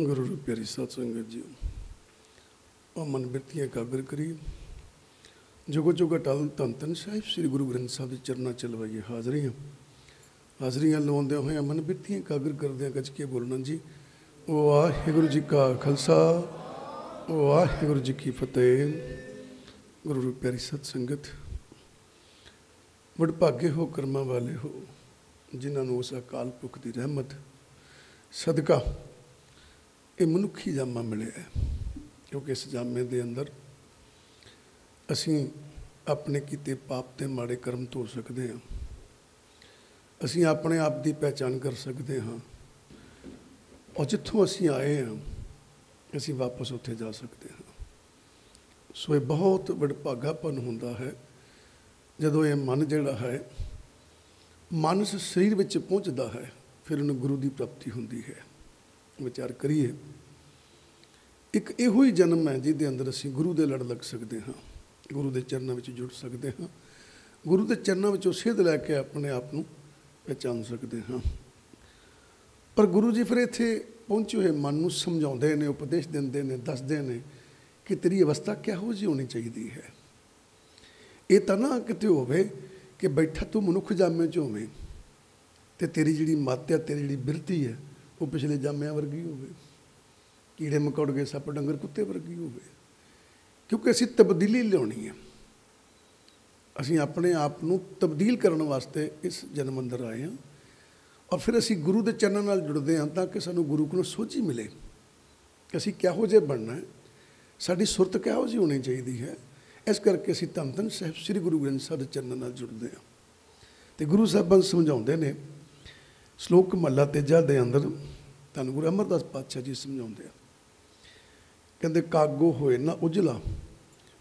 गुरु रूप प्यारी साध संगत जी, और मन बिरतियाँ एकाग्र करी। जुगो जुग अटल धन धन साहिब श्री गुरु ग्रंथ साहब के चरणा चलवाइए हाजरियाँ। हाजरियाँ लवाउंदे होए मन बिरतियाँ एकाग्र करदे गज के बोलना जी। वाहिगुरू जी का खालसा वाहिगुरू जी की फतेह। गुरु रूप प्यारी साध संगत, वडभागे हो कर्मां वाले हो जिन्होंने उस अकाल पुरख की रहमत सदका ये मनुखी जामा मिले है। क्योंकि इस जामे के अंदर असी अपने किते पाप ते माड़े कर्म धो सकते हाँ, असी अपने आप की पहचान कर सकते हाँ, और जिथों असी आए हैं असी वापस उत्थे जा सकते हाँ। सो ये बहुत वडभागापन होंदा है जदों ये मन जिहड़ा है मानस शरीर में पहुँचता है, फिर उन्हें गुरु की प्राप्ति होंदी है। विचार करिए, एक इहो ही जन्म है जिहदे अंदर असी गुरु दे लड़ लग सकते हाँ, गुरु के चरणों में जुड़ सकते हाँ, गुरु के चरणों में सेध लैके अपने आप को पहचान सकते हाँ। पर गुरु जी फिर इत्थे पहुँचे हुए मन को समझाते हैं, उपदेश देंदे ने, दसदे ने कि तेरी अवस्था किहो जी होनी चाहिए है। ये तो ना किते होवे कि बैठा तू मनुख जामे च होवे ते तेरी जिहड़ी मत है, तेरी जिहड़ी बिरती है वो पिछले जामिया वर्गी होवे, कीड़े मकोड़े सप डंगर कुत्ते वर्गी होवे। क्योंकि असी तब्दीली लियानी है, असी अपने आप को तब्दील करने वास्ते इस जन्म अंदर आए हैं। और फिर असी गुरु के चरणों नाल जुड़ते हैं ताकि सानू गुरु को सोझी मिले कि असी किहो जे बनना है, साडी सुरत किहो जी होनी चाहिए है। इस करके असी धन धन साहिब श्री गुरु ग्रंथ साहब के चरणों नाल जुड़ते हैं। तो गुरु साहबान समझाते हैं, श्लोक महला तेजा के अंदर धन गुरु अमरदास पातशाह जी समझाते हैं, कहते कागो होए ना उजला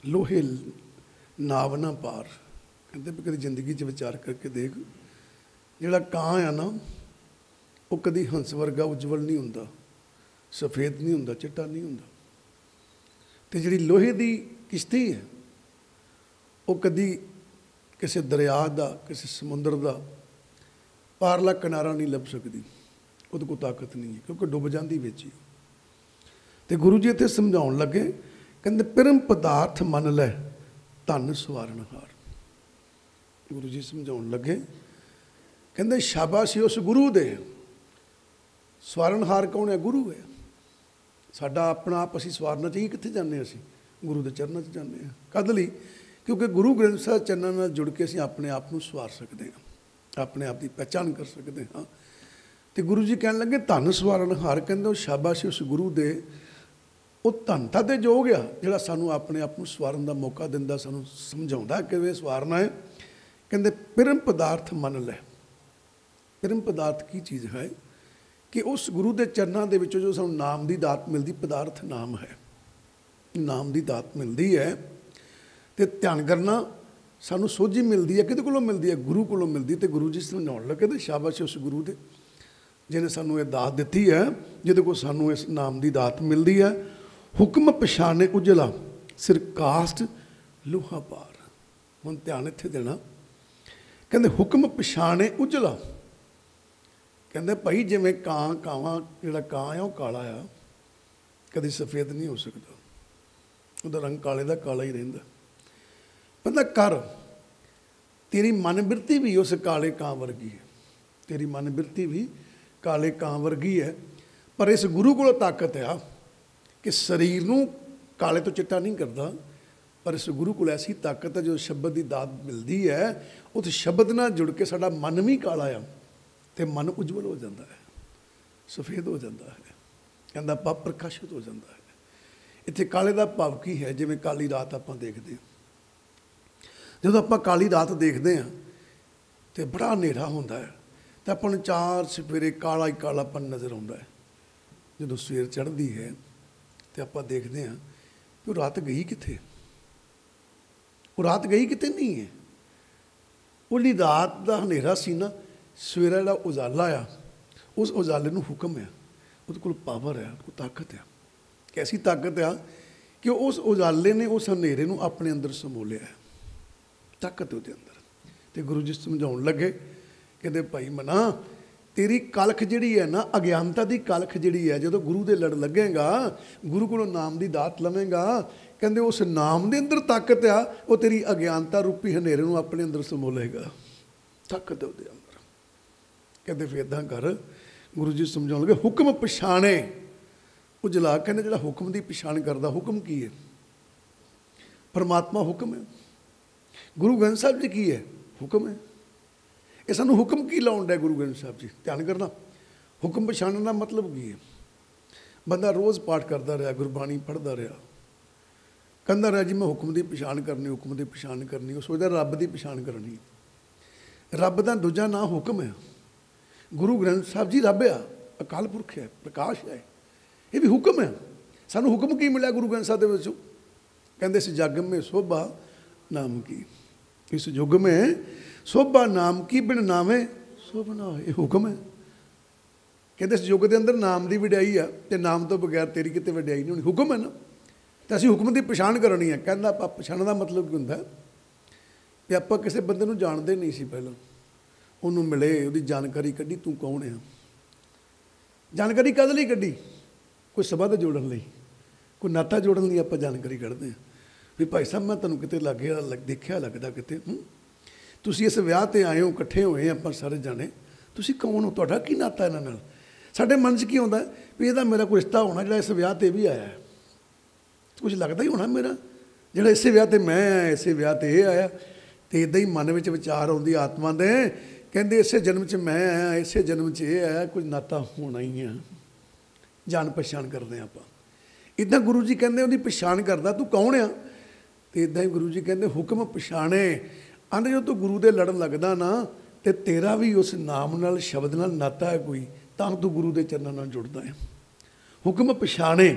लोहे नाव ना पार। कहते भी कभी जिंदगी च विचार करके देख, जिहड़ा कां है ना वो कभी हंस वर्गा उज्जवल नहीं हुंदा, सफेद नहीं हुंदा, चिट्टा नहीं हुंदा। तो जिहड़ी लोहे की किश्ती है वो कभी किसी दरिया का, किसी समुद्र का पारला किनारा नहीं लभ सकती, उहदे कोल ताकत नहीं है क्योंकि डुब जाती विच ही। तो गुरु जी इत्थे समझाउण लगे, कहते परम पदार्थ मन लै धन सवारणहार। गुरु जी समझाउण लगे, कहते शाबाशी उस गुरु दे। सवारणहार कौन है? गुरु है। साडा अपना आप असी सवारना चाहिए, कित्थे जाने असी? गुरु के चरणों च जाने हैं। कद लई? क्योंकि गुरु ग्रंथ साहब चरणों नाल जुड़ के असी अपने आप को सवार सकते हैं, अपने आप की पहचान कर सकते हाँ। तो गुरु जी कहन लगे धन सवारणहार, कहते शाबाशी उस गुरु दे, वो धनता तो जो गया जोड़ा सानू अपने आप को सवारन का मौका दिंदा, सानू समझाउंदा किवें सवारना है। कहते परम पदार्थ मन लै। परम पदार्थ की चीज़ है कि उस गुरु के चरणों के विचों जो सानू नाम की दात मिलती, पदार्थ नाम है, नाम की दात मिलती है। तो ध्यान करना सानू सोझी मिलती है, किहदे कोलों मिलती है? गुरु कोलों मिलती। तो गुरु जी समझाउण लगे तो शाबाश उस गुरु दे जिन्हें सानू ये दात दी है, जिहदे कोल सानू इस नाम की दात मिलती है। हुक्म पछाने उजला सिर कास्ट लोहा पार। हुण ध्यान इत्थे देना, कहते हुक्म पछाने उजला। कहते भाई जिवें कां कावां जिहड़ा कां है वह काला आ, कभी सफेद नहीं हो सकता, उसका रंग काले का काला ही रहिंदा। पता कर तेरी मन बिरती भी उस काले कां वर्गी है, तेरी मन बिरती भी काले कां वर्गी है। पर इस गुरु को ताकत आ कि शरीर नूं काले तो चिट्टा नहीं करता, पर इस गुरु को ऐसी ताकत है जो शब्द की दात मिलती है, उस शब्द नाल जुड़ के साडा मन भी काला आ तो मन उज्जवल हो जाता है, सफेद हो जाता है, कहता पाप प्रकाशित हो जाता है। इत्थे काले का भाव की है? जिवें काली रात आपां देखदे हां, जदों आपां काली रात देखते हैं तो बड़ा हनेरा होंदा है, तो आपां नूं चार सवेरे काला ही कालापन नज़र आउंदा है। जदों सवेर चढ़दी है तो आपां देखते हैं कि रात गई कित्थे? वो रात गई किते नहीं है। वो जिहड़ी रात का हनेरा सी ना, सवेरा जिहड़ा उजाला आ, उस उजाले नूं हुक्म है, उहदे कोल पावर है, उहदे कोल ताकत है। कैसी ताकत आ कि उस उजाले ने उस हनेरे नूं अपने अंदर समो लिया है, ताकत उसके अंदर। तो गुरु जी समझाउण लगे, कहते भाई मना तेरी कलख जिहड़ी है ना, अज्ञानता की कलख जिहड़ी है, जो गुरु दे लड़ लगेगा, गुरु को नाम की दात लवेगा, कहते उस नाम के अंदर ताकत आ, वो तेरी अज्ञानता रूपी हनेरे को अपने अंदर समोलेगा, ताकत है उसके अंदर। कहते फिर इदा कर, गुरु जी समझाउण लगे, हुक्म पछाणे उजला, कहते जो हुक्म की पछाण करता, हुक्म की है? परमात्मा हुक्म है। गुरु ग्रंथ साहब जी की है? हुक्म है। ये सानू हुक्म की लाउण डे गुरु ग्रंथ साहब जी? ध्यान करना, हुक्म पछाणन का मतलब की है? बंदा रोज़ पाठ करता रहा, गुरबाणी पढ़ता रहा, कहता रहा जी मैं हुक्म की पछाण करनी, हुक्म की पछाण करनी, वो सोचता रब की पछाण करनी। रब का दूजा नाम हुक्म है। गुरु ग्रंथ साहब जी रब आ, अकाल पुरख है, प्रकाश है, ये भी हुक्म है। सानू हुक्म की मिला गुरु ग्रंथ साहब के? कहते इस जग में शोभा नाम की, इस युग में शोभा नाम की, बिन नामे शोभना, ये हुक्म है। कहते इस युग के अंदर नाम की वड्याई आ, तो नाम तो बगैर तेरी कितने वड्याई नहीं होनी, हुक्म है ना। तो असीं हुक्म की पछाण करनी है। कहता आप पछाण का मतलब की होंदा कि आप किसी बंदे नूं जानते नहीं सी, पहला उन्होंने मिले, उसकी जानकारी कढ़ी, तू कौन है? जानकारी कद लई कढ़ी? कोई संबंध जोड़न लई, कोई नाता जोड़न लई आपां जानकारी कढ़दे हैं भी भाई साहब मैं तुहानूं किते लागे देखिया लगदा किते, तुसीं इस विआह ते आए हो, इकट्ठे होए आपां सारे जाने, तुसीं कौन हो? तुहाडा की नाता इन्हां नाल? साडे मन च की आउंदा भी इहदा मेरा कोई रिश्ता होना, जिहड़ा इस विआह ते भी आया है, कुछ लगदा ही होना मेरा, जिहड़ा इसे विआह ते मैं आया, इसे विआह ते इह आया। तो इदां ही मन विच विचार आउंदी आत्मा दे, कहते इसे जन्म च मैं आया, इसे जन्म च ये आया, कुछ नाता होना ही है, जान पछाण करते हैं आप। इदा गुरु जी कहते उसकी पछाण करदा, तू कौन आ? तो इदा ही गुरु जी कहते हुक्म पछाणे, आंदे जो तू गुरु दे लड़न लगदा ना, तो तेरा भी उस नाम नाल शब्द नाल नाता है कोई, तां तू गुरु दे चरणों नाल जुड़दा है। हुक्म पछाणे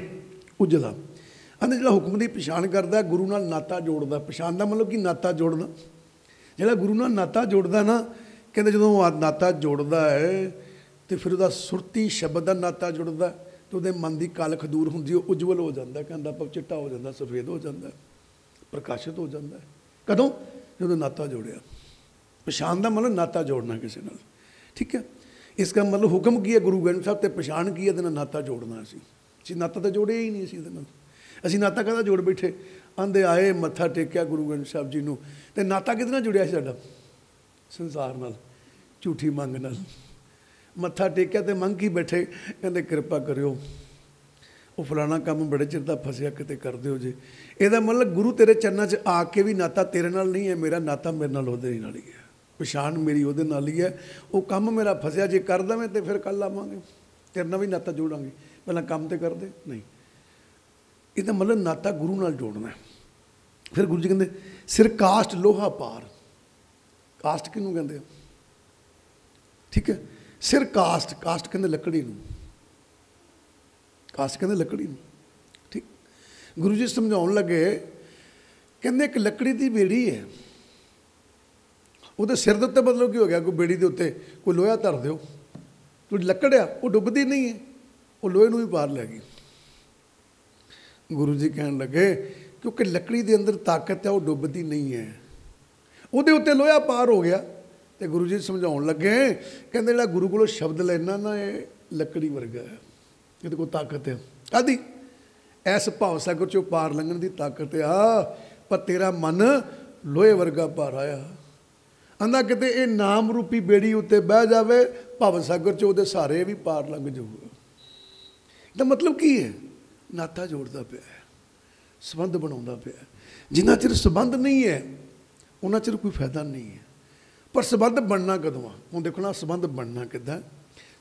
उजला, आंदे जिहड़ा हुक्म की पछाण करदा, गुरु नाल नाता जोड़दा। पछाण दा मतलब कि नाता जोड़ना, जिहड़ा गुरु नाल नाता जोड़दा ना, कहते जो नाता जोड़ता है तो फिर वह सुरती शब्द का नाता जुड़ता, तो वह मन की कालख दूर होंगी, उज्जवल हो जाता, कहता पर चिट्टा हो जाता, सफेद हो जाता, प्रकाशित हो जाता है। कदों? जो नाता जोड़िया। पछाण का मतलब नाता जोड़ना किसी नाल, ठीक है। इसका मतलब हुक्म की है गुरु ग्रंथ साहब, तो पछाण की है नाता जोड़ना। असी नाता तो जोड़िया ही नहीं, असी नाता कहता जोड़ बैठे, आंदे आए मत्था टेकिया गुरु ग्रंथ साहब जी को, तो नाता किहदे नाल जुड़िया साडा? संसार नाल, झूठी मंग नाल। मत्था टेकिया तो मंग ही बैठे, कहते कृपा करियो, वो फलाना काम बड़े चिर दा फसिया, किते कर दिओ जी। ਇਹਦਾ मतलब गुरु तेरे चरणों च आके भी नाता तेरे नाल नहीं है, मेरा नाता मेरे नाल ਉਹਦੇ ਨਾਲ ही है, पछाण मेरी ਉਹਦੇ ਨਾਲ ही है। वो काम मेरा फसिया जे कर देवें तो फिर कल आवांगे, तेरे नाल भी नाता जोड़ांगे, पहला काम तो कर दे नहीं। ਇਹਦਾ मतलब नाता गुरु नाल जोड़ना है। फिर गुरु जी कहते सिर कास्ट लोहा पार, कास्ट किनू कहते हैं? ठीक है, सिर कास्ट, कास्ट कहते लकड़ी नूं, कास्ट कहते लकड़ी नूं, ठीक। गुरु जी समझाउण लगे, कहते एक लकड़ी की बेड़ी है, वो सिर के उत्ते मतलब की हो गया, कोई बेड़ी के उत्ते कोई लोहा धर दो, तो लकड़ आ वो डुबदी नहीं है, वो लोहे नूं भी पार लै गई। गुरु जी कहन लगे क्योंकि लकड़ी के अंदर ताकत है, वो डुबदी नहीं है, ਉਹਦੇ ਉੱਤੇ ਲੋਹਾ पार हो गया। तो गुरु जी समझाउण लगे, कहते जिहड़ा गुरु कोलों शब्द लेना ना, ये लकड़ी वर्गा है, ये कोई ताकत है कादी? इस भाव सागर चों पार लंघण की ताकत आ, पर तेरा मन लोहे वर्गा पार आया। आंदा किते ये नाम रूपी बेड़ी उत्ते बह जावे, भाव सागर चों उहदे सहारे भी पार लंघ जाऊगा। इसदा मतलब की है? नाता जोड़ता पिया है, संबंध बनाउंदा पिया है। जिन्ना चिर संबंध नहीं है उन्ना चिर कोई फायदा नहीं है। पर संबंध बनना कदों आ? हुण देखो ना, संबंध बनना किद्दां,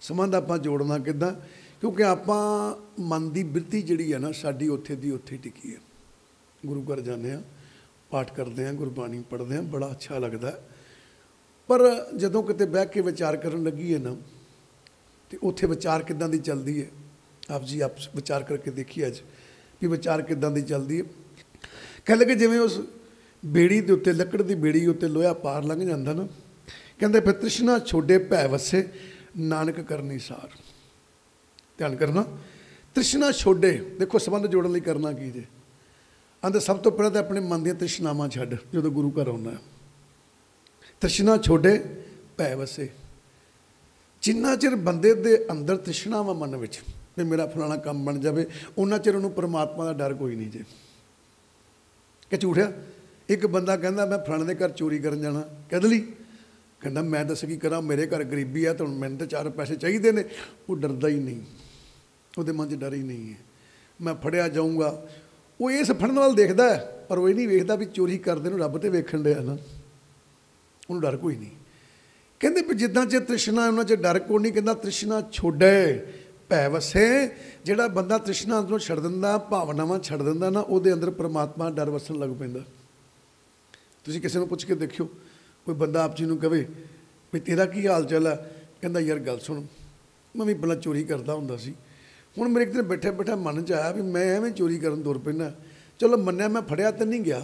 संबंध आपां जोड़ना किद्दां, क्योंकि आपां मन की बिरती जिहड़ी है ना साडी उत्थे दी उत्थे टिकी है। गुरु घर जाने आ, पाठ करते हैं, गुरबाणी पढ़ते हैं, बड़ा अच्छा लगता है। पर जदों किते बह के विचार करन लगी है ना, तो उत्थे विचार किद्दां दी चलदी है? आप जी आप विचार करके देखिए अज भी विचार किद्दां दी चलदी है। कह लगे जिवें उस बेड़ी के उत्ते, लकड़ की बेड़ी उत्ते लोहा पार लंघ जाता ना, कहते फिर तृष्णा छोड़े भै वसे नानक करनी सार। ध्यान करना, तृष्णा छोड़े, देखो संबंध जोड़न लई करना की जे? आंदे सब तो पहले तो अपने मन दी तृष्णावां छड्ड, जो गुरु घर आउंदा। तृष्णा छोड़े भै वसे, जिन्ना चिर बंदे दे अंदर तृष्णा वा मन विच भी मेरा फलाना काम बन जाए, उन्ना चिर उन्होंने परमात्मा का डर कोई नहीं जे। कि झूठिया एक बंदा कहता मैं फलाने के घर चोरी करन जाना, कहते ली कहना मैं दस की करा, मेरे घर गरीबी है तो मैंने तो 4 पैसे चाहिए ने। वो डरदा ही नहीं, वो मन च डर ही नहीं है, मैं फड़िया जाऊँगा। वो इस फड़न वाल देखता है पर वो ये नहीं वेखता भी चोरी करते रब तो वेखण दिया ना, उन्होंने डर कोई नहीं। कहते भी जिदा च तृष्णा उन्होंने च डर को नहीं। कहता तृष्णा छोड़े भै वसे। जिहड़ा बंदा तृष्णा अंदरों छड़ दिंदा, भावनावां छड़ दिंदा ना, उहदे अंदर परमात्मा डर वसन लग पैंदा। तुसीं किसी नूं पुछ के देखियो, कोई बंदा आप जी नूं कहे भी तेरा की हाल चाल है, कहंदा यार गल सुन मैं भी पहलां चोरी करदा हुंदा सी, हुण मेरे एक दिन बैठे बैठे मन च आया भी मैं एवें चोरी करन तुर पैना। चलो मन्निया मैं फड़िया तो नहीं गया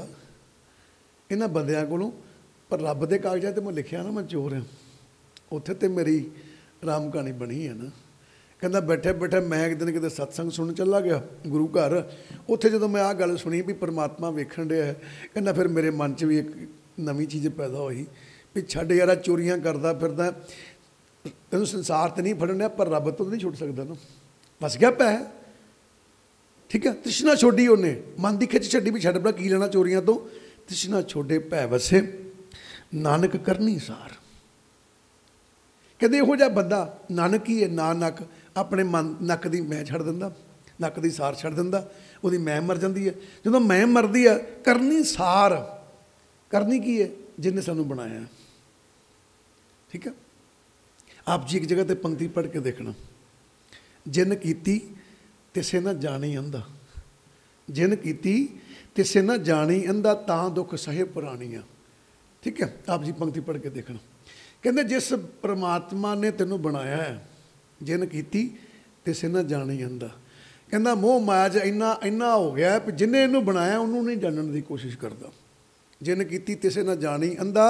इन्हां बंदियां कोलों, पर रब दे कागज़ां ते मैं लिखिया ना मैं चोर हाँ, उत्थे ते मेरी राम कहानी बनी है ना। कहता बैठे बैठे मैं एक दिन किते सत्संग सुन चला गया गुरु घर, उत्थे जदों मैं आह गल सुनी भी परमात्मा वेखण दिया है, कहना फिर मेरे मन च भी एक नवीं चीज़ पैदा हुई भी छड्ड यार चोरियां करदा फिरदा, तैनूं संसार तो नहीं फड़ना पर रब तो नहीं छुट सकदा ना, बस गया पै। ठीक है, तृष्णा छोड़ी उन्हें, मन की खिच छड्डी भी छड्ड पड़ा की लेना चोरियां तो, तृष्णा छोड़े भै वसे नानक करनी सार। कहते इहो जिहा बंदा नानक ही है, नानक अपने मन नक की मैं छड़ दिंदा, नक की सार छड़ दिंदा, ਉਹਦੀ मैं मर जाती है। ਜਦੋਂ मैं मरदी है करनी सार, करनी की है जिन्हें सानू बनाया। ठीक है, आप जी एक जगह ते पंक्ति पढ़ के देखना, जिन कीती तिसे ना जानी अंधा, जिन कीती तिसे ना जानी अंधा तां दुख सहे पुरानियां। ठीक है, आप जी पंक्ति पढ़ के देखना। कहते जिस परमात्मा ने तेनों बनाया है, जिन कीती तिसे ना जानी अंधा, कहता मोह माया च इन्ना इन्ना हो गया है जिन्हें इनू बनाया उन्होंने नहीं जानने की कोशिश करता। जिन कीती तिसे ना जानी अंधा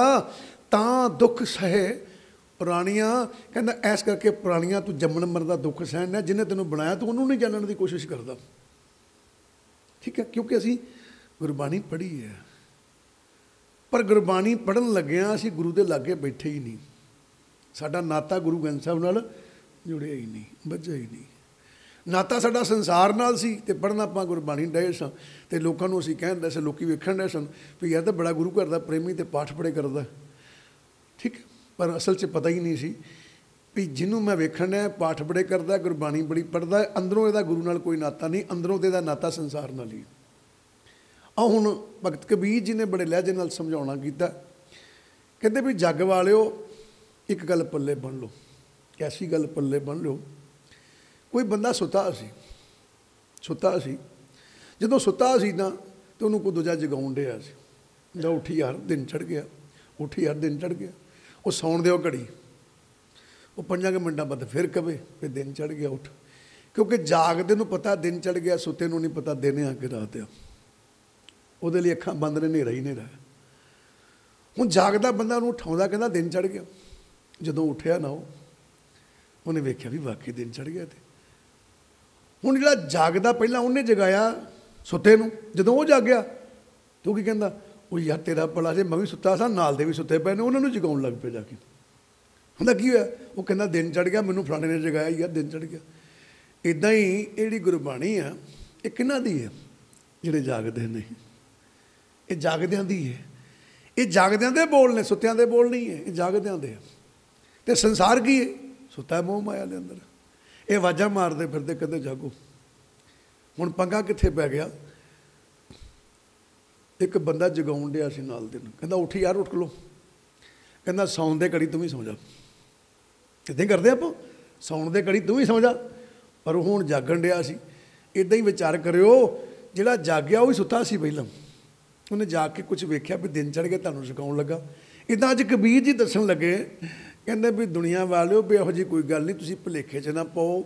तां दुख सहे पुरानियां, कहता ऐस करके पुरानियां तू जम्मन मरदा दुख सहना, जिन्हें तेनों बनाया तू उन्होंने नहीं जानने की कोशिश करता। ठीक है, क्योंकि असी गुरबाणी पढ़ी है, पर गुरबाणी पढ़न लग्या असी गुरु के लागे बैठे ही नहीं, साडा नाता गुरु ग्रंथ साहब नाल जुड़िया ही नहीं, बझा ही नहीं। नाता साडा संसार नाल सी ते पढ़ना आपां गुरबाणी डए सां ते लोकां नूं असीं कहंदे सी, लोकी वेखण डए सन भी यार तां बड़ा गुरु घर दा प्रेमी ते पाठ बड़े करदा। ठीक, पर असल च पता ही नहीं सी भी जिन्हों मैं वेखण डया पाठ बड़े करदा, गुरबाणी बड़ी पढ़दा, अंदरों इहदा गुरु नाल कोई नाता नहीं, अंदरों इहदा नाता संसार नाल ही। आ हुण भगत कबीर जी ने बड़े लहजे नाल समझाउणा कीता, कहंदे भी जग वालिओ एक गल पल्ले बन लो, कैसी गल पल्ले बन लो। कोई बंदा सुता सी, सुता सी, जदों सुता सी ना तो उन्होंने कोई दूजा जगाउण दिया सी, जा उठी यार दिन चढ़ गया, उठी यार दिन चढ़ गया, वो सौण दिओ घड़ी, वो 5 मिनटां बाद फिर कहे भी दिन चढ़ गया उठ, क्योंकि जागदे नूं पता दिन चढ़ गया, सुते नूं नहीं पता दिन आ के रात आ, ਉਹਦੇ ਲਈ ਅੱਖਾਂ ਬੰਦ ਨੇ, ਹਨੇਰਾ ਹੀ ਹਨੇਰਾ। ਹੁਣ ਜਾਗਦਾ ਬੰਦਾ ਉਹਨੂੰ ਉਠਾਉਂਦਾ ਕਹਿੰਦਾ ਦਿਨ ਚੜ੍ਹ ਗਿਆ, ਜਦੋਂ ਉੱਠਿਆ ਨਾ ਉਹਨੇ ਵੇਖਿਆ ਵੀ ਵਾਕਈ ਦਿਨ ਚੜ੍ਹ ਗਿਆ। ਤੇ ਹੁਣ ਜਿਹੜਾ ਜਾਗਦਾ ਪਹਿਲਾਂ ਉਹਨੇ ਜਗਾਇਆ ਸੁੱਤੇ ਨੂੰ, ਜਦੋਂ ਉਹ ਜਾਗਿਆ ਤੂੰ ਕੀ ਕਹਿੰਦਾ ਉਹ ਯਾਰ ਤੇਰਾ ਭਲਾ ਜੇ ਮੈਂ ਵੀ ਸੁੱਤਾ ਸਾਂ ਨਾਲ ਦੇ ਵੀ ਸੁੱਤੇ ਪਏ ਨੇ, ਉਹਨਾਂ ਨੂੰ ਜਗਾਉਣ ਲੱਗ ਪਿਆ ਜਾ ਕੇ। ਹੁੰਦਾ ਕੀ ਹੋਇਆ, ਉਹ ਕਹਿੰਦਾ ਦਿਨ ਚੜ੍ਹ ਗਿਆ, ਮੈਨੂੰ ਫਲਾਣੇ ਨੇ ਜਗਾਇਆ ਯਾਰ ਦਿਨ ਚੜ੍ਹ ਗਿਆ। ਇੱਦਾਂ ਹੀ ਇਹ ਜਿਹੜੀ ਗੁਰਬਾਣੀ ਆ ਇਹ ਕਿਹਨਾਂ ਦੀ ਹੈ, ਜਿਹੜੇ ਜਾਗਦੇ ਨੇ, ਇਹ ਜਾਗਦਿਆਂ ਦੀ ਹੈ, ਇਹ ਜਾਗਦਿਆਂ ਦੇ ਬੋਲ ਨੇ, ਸੁੱਤਿਆਂ ਦੇ ਬੋਲ ਨਹੀਂ ਹੈ, ਇਹ ਜਾਗਦਿਆਂ ਦੇ। ਤੇ ਸੰਸਾਰ ਕੀ ਹੈ, ਸੁੱਤਾ ਮੋਹ ਮਾਇਆ ਦੇ ਅੰਦਰ, ਇਹ ਆਵਾਜ਼ਾਂ ਮਾਰਦੇ ਫਿਰਦੇ ਕਦੇ ਜਾਗੋ। ਹੁਣ ਪੰਗਾ ਕਿੱਥੇ ਪੈ ਗਿਆ, ਇੱਕ ਬੰਦਾ ਜਗਾਉਣ ਡਿਆ ਸੀ ਨਾਲ ਦੇ ਨੂੰ, ਕਹਿੰਦਾ ਉੱਠ ਯਾਰ ਉੱਠ ਲੋ, ਕਹਿੰਦਾ ਸੌਣ ਦੇ ਘੜੀ ਤੂੰ ਵੀ ਸੌਂ ਜਾ। ਇੱਦਾਂ ਹੀ ਕਰਦੇ ਆਪਾਂ, ਸੌਣ ਦੇ ਘੜੀ ਤੂੰ ਵੀ ਸੌਂ ਜਾ, ਪਰ ਉਹ ਹੁਣ ਜਾਗਣ ਡਿਆ ਸੀ। ਇੱਦਾਂ ਹੀ ਵਿਚਾਰ ਕਰਿਓ, ਜਿਹੜਾ ਜਾਗਿਆ ਉਹ ਵੀ ਸੁੱਤਾ ਸੀ ਪਹਿਲਾਂ, ਉਹਨੇ ਜਾ ਕੇ ਕੁਝ ਵੇਖਿਆ ਵੀ ਦਿਨ ਚੜ੍ਹ ਗਿਆ, ਤੁਹਾਨੂੰ ਸਿਖਾਉਣ ਲੱਗਾ। ਇੱਦਾਂ ਅੱਜ ਕਬੀਰ ਜੀ ਦੱਸਣ ਲੱਗੇ, ਕਹਿੰਦੇ ਵੀ ਦੁਨੀਆ ਵਾਲਿਓ ਵੀ ਇਹੋ ਜਿਹੀ ਕੋਈ ਗੱਲ ਨਹੀਂ, ਤੁਸੀਂ ਭੁਲੇਖੇ 'ਚ ਨਾ ਪਾਓ।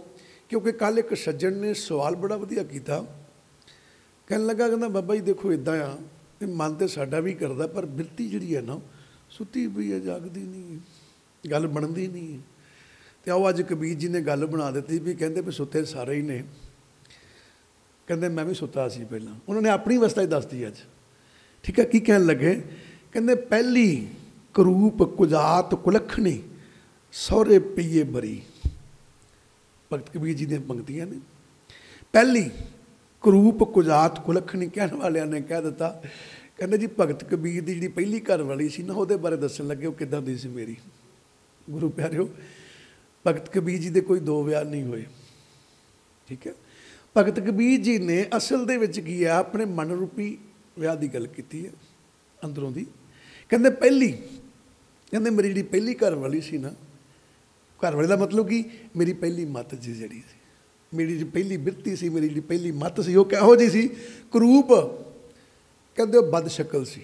ਕਿਉਂਕਿ ਕੱਲ੍ਹ ਇੱਕ ਸੱਜਣ ਨੇ ਸਵਾਲ ਬੜਾ ਵਧੀਆ ਕੀਤਾ, ਕਹਿਣ ਲੱਗਾ, ਕਹਿੰਦਾ ਬਾਬਾ ਜੀ ਦੇਖੋ ਇੱਦਾਂ ਆ ਵੀ ਮਨ ਤਾਂ ਸਾਡਾ ਵੀ ਕਰਦਾ, ਪਰ ਬਿਰਤੀ ਜਿਹੜੀ ਹੈ ਨਾ ਸੁੱਤੀ ਪਈ ਹੈ, ਜਾਗਦੀ ਨਹੀਂ, ਗੱਲ ਬਣਦੀ ਨਹੀਂ। ਅਤੇ ਆਓ ਅੱਜ ਕਬੀਰ ਜੀ ਨੇ ਗੱਲ ਬਣਾ ਦਿੱਤੀ ਵੀ ਕਹਿੰਦੇ ਵੀ ਸੁੱਤੇ ਸਾਰੇ ਹੀ ਨੇ। ਕਹਿੰਦੇ ਮੈਂ ਵੀ ਸੁੱਤਾ ਸੀ ਪਹਿਲਾਂ, ਉਹਨਾਂ ਨੇ ਆਪਣੀ ਅਵਸਥਾ ਹੀ ਦੱਸਦੀ ਅੱਜ। ਠੀਕ ਹੈ, ਕੀ ਕਹਿਣ ਲੱਗੇ, ਕਹਿੰਦੇ ਪਹਿਲੀ ਕਰੂਪ ਕੁਜਾਤ ਕੁਲੱਖਣੀ सौरे पईए बरी, भगत कबीर जी दी पंक्तियां ने। पहली करूप कुजात कुलखनी, कहने वालिया ने कह दिता, कहते जी भगत कबीर की जी पहली घर वाली सी ना, वो बारे दसन लगे वो किदां दी सी मेरी। गुरु प्यारिओ, भगत कबीर जी के कोई दो विआह नहीं हुए, ठीक है। भगत कबीर जी ने असल दे विच की है, अपने मन रूपी विआह की गल की है अंदरों दी। कहते पहली, कहते मेरी जी पहली घर वाली सी ना, घर वाले का मतलब कि मेरी पहली मत जी जी मेरी जी पहली बिरती सी, मेरी जी पहली मत सी, वो किहो जी सी, करूप, कहते बद शक्ल सी,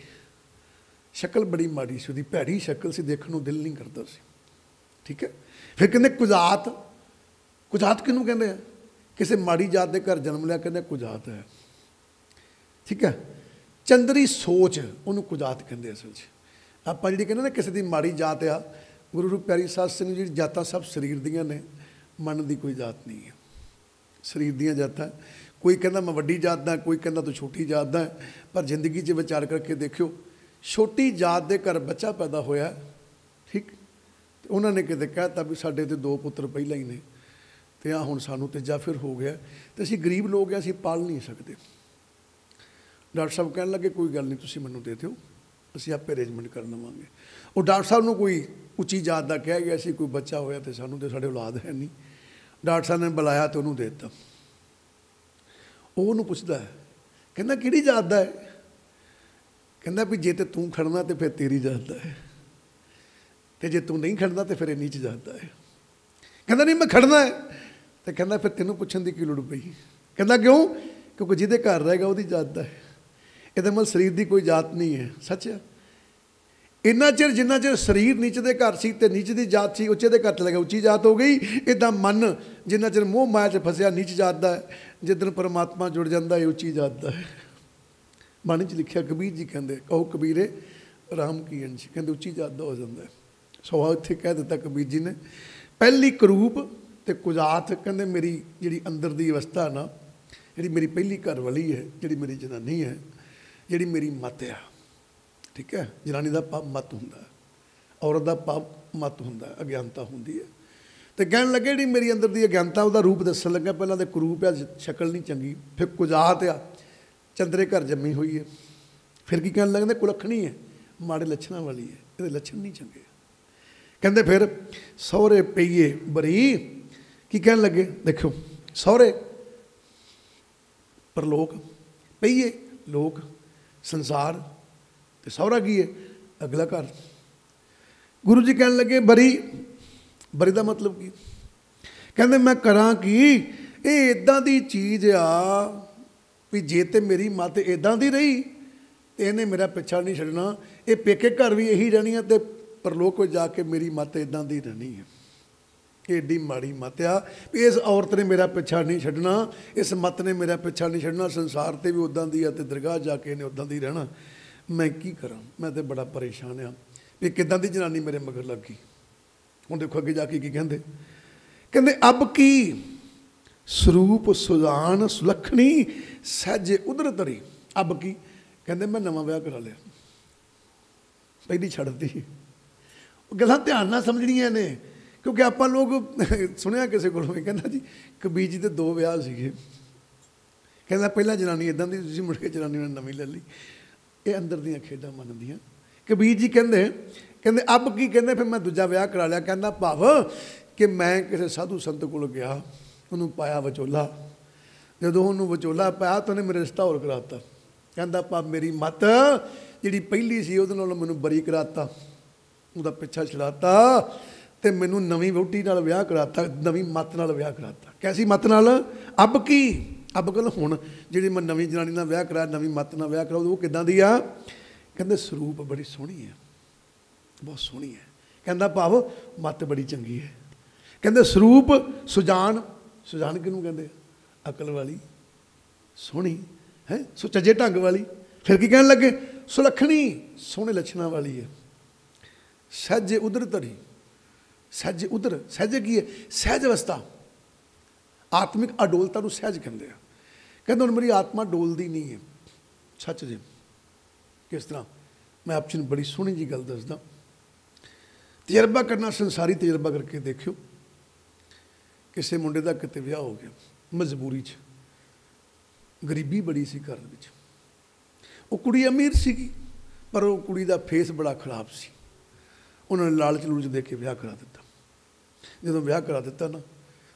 शक्ल बड़ी माड़ी सी, उसकी भैड़ी शक्ल सी, देखने को दिल नहीं करता सी, ठीक है। फिर कहते कुजात, कुजात किनू कहते हैं, किसी माड़ी जात के घर जन्म लिया, कहते कुजात है, ठीक है। चंद्री सोच उन्होंने कुजात कहते असल आप जी कहते ना किसी की माड़ी जात आ, गुरु रूप प्यारी साध संगत जी जातां सब शरीर दियां ने, मन की कोई जात नहीं है, शरीर दियां जातां। कोई कहता मैं वड्डी जात दा, कोई कहता तू छोटी जात दा, पर जिंदगी 'च विचार करके देखियो, छोटी जात के घर बच्चा पैदा होया, ठीक, उन्होंने किते कहता भी साडे ते दो पुत्र पहला ही ने, तो आ हुण सानू तीजा फिर हो गया, तो असीं गरीब लोग हैं, असीं पाल नहीं सकते। डॉक्टर साहब कहने लगे कोई गल नहीं, तुसीं मैनूं दे दिओ, असीं आपे अरेंजमेंट कर लवांगे। वो डॉक्टर साहब नूं कोई उच्ची जात का कह गया सी, कोई बच्चा होया तो सानूं तो साडे औलाद है नहीं। डॉक्टर साहब ने बुलाया तो उन्होंने दे दिता। वो पुछदा है, कहना किहड़ी जात दा है, कहना भी जे तो तू खड़ना तो फिर तेरी जात दा है, तो जे तू नहीं खड़ना तो फिर नीच जात दा है। कहना नहीं मैं खड़ना है, तो कहना फिर तेनों पुछण की लोड़ पई, कहना क्यों, क्योंकि जिहदे घर रहेगा वो जात दा है। ਇਹਦਾ ਮਤਲਬ शरीर की कोई जात नहीं है, सच है। इन्ना चिर जिन्ना चिर शरीर नीच के घर सी ते नीच की जात सी, उच्चे के घर चले गया उच्ची जात हो गई। इदा मन जिन्ना चिर मोह माया च फसिया नीच जात का है, जिदन परमात्मा जुड़ जाता है उच्ची जात का है। बाणी च लिखिया कबीर जी कहते कहो कबीरे राम की अंश, कहते उच्ची जात का हो जाता है। सो इत्थे कह दिता कबीर जी ने, पहली करूप ते कुजात, कहते मेरी जी अंदर की अवस्था ना, जी मेरी पहली घर वाली है, जी मेरी जनानी है, जी मेरी मत आ, ठीक है। जनानी का पाप मत होंदा, औरत का पाप मत होंदा, अज्ञानता होंदी है। तो कहन लगे जी मेरी अंदर की अज्ञानता उसका रूप दसन लगा, पहला तो करूप आ, शक्ल नहीं चंगी, फिर कुजात आ, चंद्रे घर जमी हुई है, फिर की कहन लगे कुलखनी है, माड़े लक्षणों वाली है, ये लक्षण नहीं चंगे। कहते फिर सौरे पईए बरी, की कहन लगे, देखो सौरे परलोक, पईए लोक संसार, तो सौरा की है अगला घर। गुरु जी कहने लगे बरी, बरी का मतलब की, कहते मैं करा कि ये इदां दी चीज़ आ भी जे ते मेरी मत इदां दी रही तो इन्हें मेरा पिछा नहीं छड़ना, ये पेके घर भी यही रहनी है, तो परलोक जाके मेरी मत इदां दी रहनी है। एडी माड़ी मत आ भी इस औरत ने मेरा पिछा नहीं छड़ना, इस मत ने मेरा पिछा नहीं छड़ना, संसार से भी उदां दी है, तो दरगाह जाके इन्हें उदां दी रहना, मैं की करा, मैं तो बड़ा परेशान हाँ भी किदां दी जनानी मेरे मगर लग गई। हुण देखो अगे जाके की कहते, कहते अब की स्वरूप सुजान सुलखनी सहजे उधर तरी, अब की कहते मैं नवा विआह करा लिया, पहली छड़ दी। गल्लां ध्यान नाल समझणियां ने, क्योंकि आप लोग सुनिया किसी को कहना जी कबीर जी के दो विआह सीगे, कहना पहला जनानी इदां दी सी, मुड़ के जनानी ने नवीं ले ली। ये अंदर दियां खेडां मनदियां। कबीर जी कहते कहते अब की कहते फिर मैं दूजा विआह करा लिया, कहना भाव कि मैं किसी साधु संत को गया, उन्होंने पाया विचोला, जो उन्होंने विचोला पाया तो उन्हें मेरा रिश्ता होर कराता, कहता भाव मेरी मत जी पहली सी वो मैनू बरी कराता, उसका पिछा छड़ाता, तो मैनू नवीं वोटी नाल विआह कराता, नवीं मत नाल विआह कराता। कैसी मत नाल, अब की अब कल हुण जी मैं नवीं जनानी नाल विआह कराया, नवीं मत नाल विआह कराया, वो किदां दी आ, कहते स्वरूप बड़ी सोहनी है, बहुत सोहनी है, कहता भाव मत बड़ी चंगी है, कहते स्वरूप सुजान, सुजान किनू कहते अकल वाली, सोहनी है, सुचजे ढंग वाली। फिर की कहन लगे सुलखनी, सोहने लक्षणों वाली है, सहजे उधर तरी, सहज उधर, सहज की है सहज अवस्था, आत्मिक अडोलता को सहज कहते हैं। कहते हुण मेरी आत्मा डोलती नहीं है, सच जी किस तरह, मैं आप जी बड़ी सोहनी जी गल दसदा। तजर्बा करना, संसारी तजर्बा करके देखियो। किसी मुंडे का किते विआह हो गया मजबूरी च, गरीबी बड़ी सी घर विच, वो कुड़ी अमीर सी पर वो कुड़ी का फेस बड़ा खराब सी। उन्होंने लालच लूलच दे के विआह करा दिता। जो विआह करा दिता ना,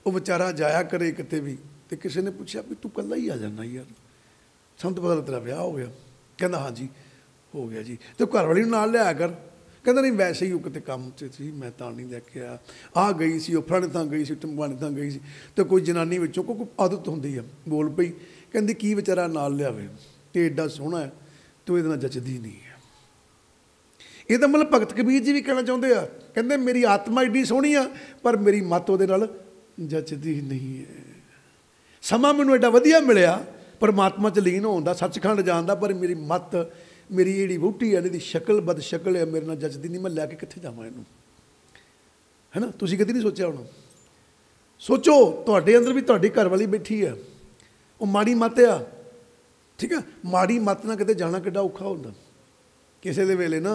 वो बेचारा जाया करे किते भी, तो किसी ने पूछा भी तू कला ही आ जाना यार, सानू तो पता तेरा विआह हो गया। कहना हाँ जी हो गया जी। तो घर वाली नाल लिया कर। कहता नहीं वैसे ही वो कितने काम सी, मैं तो नहीं लैके आया, आ गई सी, फलाने थां गई सी, टमकाने थां गई सी। तो कोई जनानी विचों कोई आदत होंदी है, बोल पई, कहती की बेचारा नाल लियावे, तो एडा सोहना है, तो ये जचदी नहीं है। ये तो मतलब भगत कबीर जी भी कहना चाहते हैं, कहते मेरी आत्मा एडी सोहनी आ पर मेरी मत वो जचदी नहीं है। समा मैनू एडा वधिया मिलिया परमात्मा च लीन होने का, सचखंड जान दा, पर मेरी मत, मेरी जी वोटी है, इहदी शक्ल बद शक्ल है, मेरे नाल जचदी नहीं, मैं लैके कित्थे जावां इहनूं, है ना। तुसीं कदी नहीं सोचा होना। सोचो तुहाडे अंदर भी तुहाडी घरवाली बैठी है, वो माड़ी मत आ, ठीक है। माड़ी मत ना किते जाना किड्डा औखा हुंदा। किसी दे वेले ना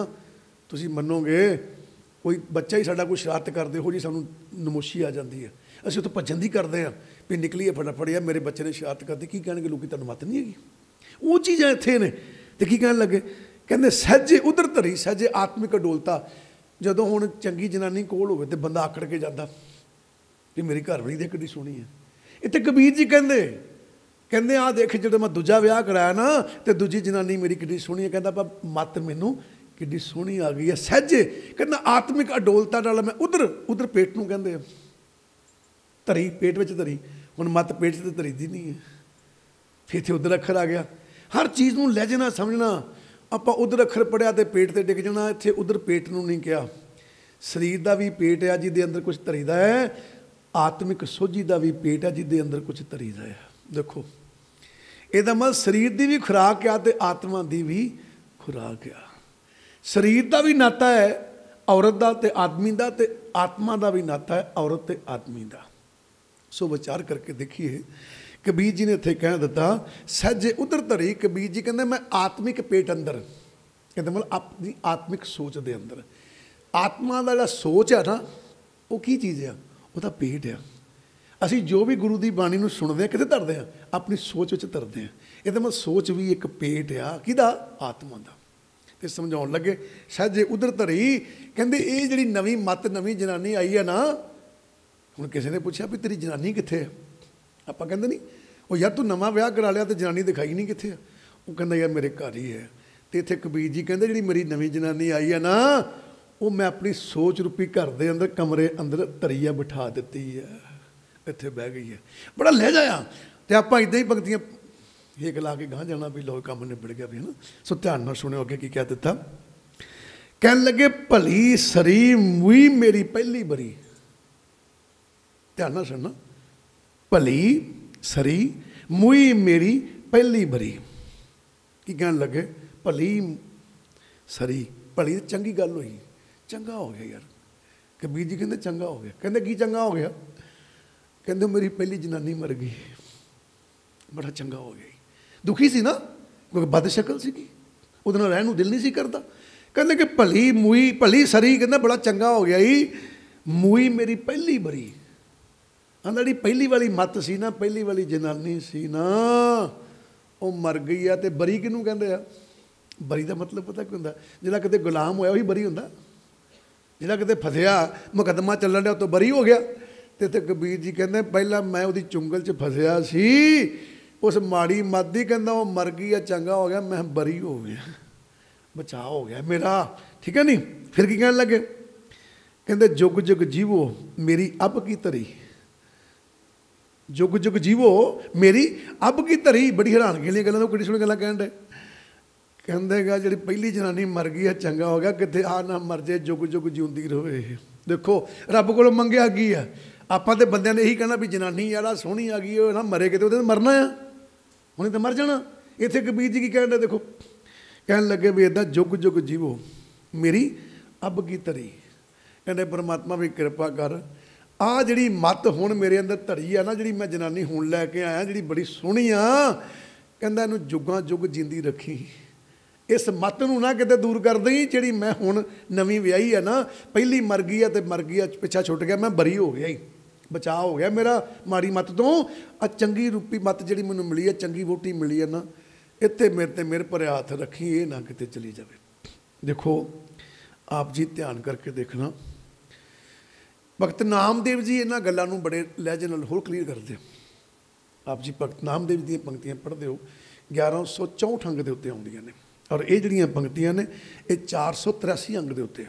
तुसीं मन्नोगे कोई बच्चा ही साडा कोई शरारत करदे हो जी, सानूं नमोशी आ जाती है, असीं उत्थों भज्जन दी करदे आ भी निकलीए फटाफट, यार मेरे बच्चे ने शरारत करदी, की कहणगे लोकी तुहानूं मत नहीं हैगी। वो चीज़ां इत्थे ने। तो की कहण लगे, कहंदे सहजे उधर धरी सहजे आत्मिक अडोलता। जदों हुण चंगी जनानी कोल होवे ते बंदा आकड़ के जांदा कि मेरी घरवाली दे किड्डी सोहणी है। इत्थे कबीर जी कहंदे, कहंदे आ देख जदों मैं दूजा विआह कराया ना, तो दूजी जनानी मेरी किड्डी सोहणी है। कहंदा पर मत मैनूं किड्डी सोहणी आ गई है, सहजे। कहंदा आत्मिक अडोलता नाल मैं उधर उधर पेट नूं कहंदे धरी, पेट विच धरी। हुण मत पेट च धरी दी नहीं है, फिर इत्थे उधर अखर आ गया। हर चीज़ नूं लहजना समझना। आपां उधर अखर पढ़िया तो पेट ते डिग जाना, इत्थे उधर पेट नूं नहीं कहा। शरीर का भी पेट है जिहदे अंदर कुछ धरीदा है, आत्मिक सोझी का भी पेट है जिहदे अंदर कुछ धरीदा है। देखो ਇਹਦਾ मतलब शरीर की भी खुराक आ तो आत्मा की भी खुराक आ। शरीर का भी नाता है औरत का तो आदमी का, तो आत्मा का भी नाता है औरत तो आदमी का। सो विचार करके देखिए, कबीर जी ने इत्थे कह दिता सहजे उधर धरी। कबीर जी कहते मैं आत्मिक पेट अंदर, कहते मतलब अपनी आत्मिक सोच के अंदर। आत्मा का जो सोच है ना, वो की चीज़ है, वह पेट है। असी जो भी गुरु की बाणी में सुनते हैं कितने धरते हैं, अपनी सोच में धरते हैं। ये मतलब सोच भी एक पेट आ किदा, आत्मा का। तो समझाउण लगे सहजे उधर धरी। कहते ये जी नवीं मत नवीं जनानी आई है ना, हुण किसी ने पूछा भी तेरी जनानी कित्थे है, आपां कहंदे नहीं वो यार तू नवां विआह करा लिया तो जनानी दिखाई नहीं कित्थे है। वो कहंदा यार मेरे घर ही है। तो इत्थे कबीर जी कहंदे जी मेरी नवीं जनानी आई है ना, वो मैं अपनी सोच रूपी घर के अंदर कमरे अंदर धरी है, बिठा दी है, इत्थे बह गई है। बड़ा लहजा आ। तो आपां इदां ही पंक्तियां एक ला के गांह जाना भी लो काम निबड़ गया भी, है ना। सो ध्यान नाल सुनियो अगे की कह दिता। कहन लगे भली सरी मुई मेरी पहली बरी। ध्यान नाल सुनना, भली सरी मुई मेरी पहली बरी। की कहन लगे भली सरी, भली चंगी गल हुई, चंगा हो गया यार। कबीर जी कहते चंगा हो गया। कहते की चंगा हो गया, कहते मेरी पहली जनानी मर गई, बड़ा चंगा हो गया। दुखी सी ना, क्योंकि बद शक्ल सी, वो रहन को दिल नहीं सी करता। कहते कि भली मुई भली सरी, कहते बड़ा चंगा हो गया ही, मुई मेरी पहली बरी। आंदा जी पहली वाली मत सी ना, पहली वाली जनानी सी ना, वो मर गई है। तो बरी किनू कहते हैं, बरी का मतलब पता की होंदा, जिहड़ा किते गुलाम होया वही बरी होंदा, जिहड़ा किते फसिया मुकदमा चलन दिया तो बरी हो गया। तो इत्थे कबीर जी कहते पहला मैं वो चुंगल च फसिया सी, उस माड़ी मत ही, कहता वो मर गई है, चंगा हो गया, मैं बरी हो गया, बचाव हो गया मेरा, ठीक है नहीं। फिर की कहने लगे, कहते जुग जुग जीवो मेरी अब की तरी। जुग जुग जीवो मेरी अब की तरी। बड़ी हैरानगी वाली गल्लां, बड़ी सोहनी गल्लां कहण दे। कहंदेगा जी पहली जनानी मर गई है, चंगा हो गया, कितने आ ना मर जाए, जुग जुग जिउंदी रहे। देखो रब को मंगिया की है, आपां ते बंदियां ने यही कहना भी जनानी यार सोहनी आ गई है ना, मरे किते उहदे मरना है, उन्हें तो मर जाना। इत्थे कबीर जी की कहण दे, देखो कहन लगे भी इदां जुग जुग जीवो मेरी अब की तरी। कहते परमात्मा भी कृपा कर, आ जिहड़ी मत हुण मेरे अंदर धरी है ना, जिहड़ी मैं जनानी हुण लैके आया, जिहड़ी बड़ी सोहनी आ, कहंदा इहनूं जुगां जुग जींदी रखी, इस मत नूं ना किते दूर कर दई जिहड़ी मैं हुण नवीं विआही है ना, पहली मर गई है तो मर गई है, पिछा छुट गया, मैं बरी हो गया ही, बचाव हो गया मेरा माड़ी मत तो। आ चंगी रूपी मत जिहड़ी मैनूं मिली है, चंगी वोटी मिली है ना, इत्थे मेरे ते मेरे पर हाथ रखी, ये ना किते चली जाए। देखो आप जी ध्यान करके देखना, भगत नामदेव जी इन्हां गल्लां नूं बड़े लहजे नाल होर क्लीयर करदे। आप जी भगत नामदेव दी पंक्तियां पढ़दे हो 1164 अंग के उत्ते आउंदियां ने, और ये जिहड़ियां पंक्तियां ने ये 483 अंग के उत्ते।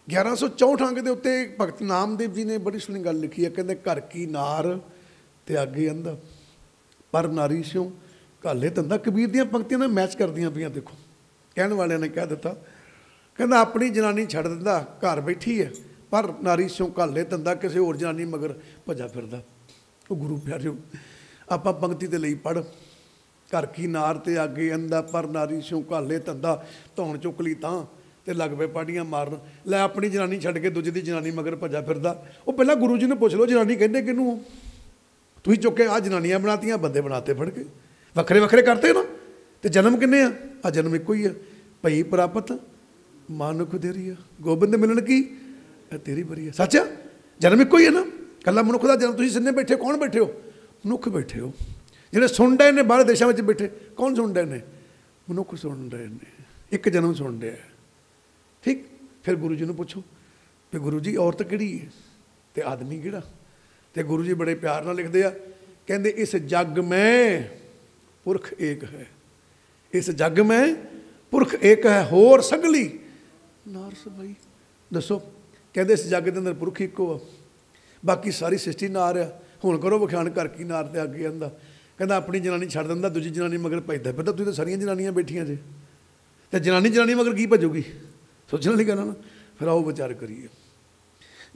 1164 अंग के उत्ते भगत नामदेव जी ने बड़ी सोहनी गल लिखी है, कहते घर की नार त्यागे अंधा पर नारी स्यों घाले धंधा। कबीर दियां पंक्तियां ना मैच करदियां पियां। देखो कहण वालियां ने कह दिता, कहता अपनी जनानी छड्ड दिंदा, घर बैठी है पर नारी स्यों घाले धंधा, किसी होर जनानी मगर भजा फिरदा। वो गुरु प्यारिओ आपां पंक्ति ते लई पढ़, घर की नार ते आगे अंधा पर नारी स्यों घाले धंधा, धौण चुक ली तां ते लग पे पाड़ियां मारन। लै अपनी जनानी छड्ड के दूजे दी जनानी मगर भजा फिरदा। वो पहला गुरु जी ने पुछ लो जनानी कहंदे किहनूं हो, तुसीं चुक के आ जनानियां बनातियां, बंदे बनाते फड़ के, वखरे वखरे करते ना, ते जन्म किन्ने आ जन्म इक्को ही है। भई प्रापत मानुख देरी है, गोबिंद मिलन की तेरी बरी है। सच है, जन्म इक्को ही है ना, कला मनुख का जन्म। तुसीं सिन्ने बैठे, कौन बैठे हो? मनुख बैठे हो। जिहड़े सुन रहे ने बाहर देशों में बैठे, कौन सुन रहे ने? मनुख सुन रहे ने, एक जन्म सुन रहा है। ठीक, फिर गुरु जी ने पूछो भी गुरु जी औरत किहड़ी है ते आदमी किहड़ा? ते गुरु जी बड़े प्यार नाल लिखदे आ, कहंदे इस जग में पुरख एक है, इस जग में पुरख एक है, होर सगली नार सबई। दसो, कहंदे इस जग के अंदर पुरख इक्को आ, बाकी सारी सृष्टि नार आ। हुण करो विखान घर की नार ते अगे आंदा, कहंदा अपनी जनानी छड्ड दिंदा, दूजी जनानी मगर भजदा फिरदा। तुसीं तां सारियां जनानियां बैठियां जे, ते जनानी मगर की भजूगी? सोचण वाली गल है ना। फिर आओ विचार करिए।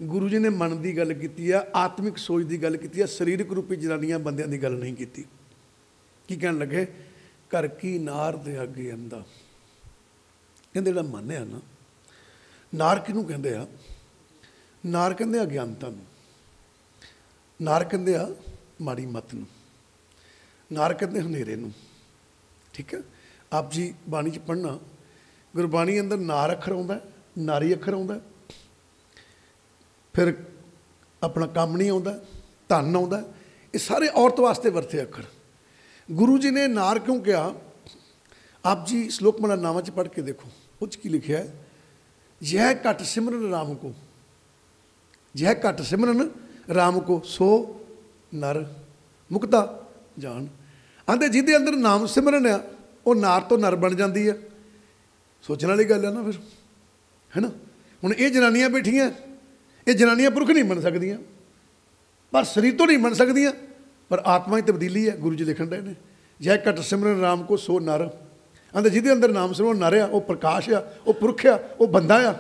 गुरु जी ने मन की गल की है, आत्मिक सोच की गल की है, शरीरक रूपी जनानियां बंदियां की गल नहीं की। की कहन लगे? घर की नार दे अगे अंधा। कहंदे जिहड़ा मन है ना, नार किहनूं कहंदे आ? नार कहंदे अज्ञानता नूं, नार कहंदे आ माड़ी मत नूं, नार कहंदे हनेरे नूं। ठीक है, आप जी बाणी च पढ़ना, गुरबाणी अंदर नार अखर आउंदा, नारी अखर आउंदा, फिर अपना काम नहीं आउंदा, धन आउंदा। ये सारे औरत वास्ते वरते अखर। गुरु जी ने नार क्यों कहा? आप जी श्लोक माला नामा च पढ़ के देखो, उस की लिखा है, यह घट सिमरन राम को, यह घट सिमरन राम को सो नर मुक्ता जान। आंदे जिहदे अंदर नाम सिमरन आ, वो नार तो नर बन जाती है। सोचने वाली गल है ना फिर, है ना। हुण ये जनानियां बैठियां, ये जनानियां पुरख नहीं बन सकदियां, पर शरीर तो नहीं बन सकदियां, पर आत्मा की तब्दीली है। गुरु जी लिखण रहे ने, जय घट सिमरन राम को सो नर। आंदे जिहदे अंदर नाम सिमरन नर आ, वो प्रकाश आ, वो पुरख आ, वो बंदा आ।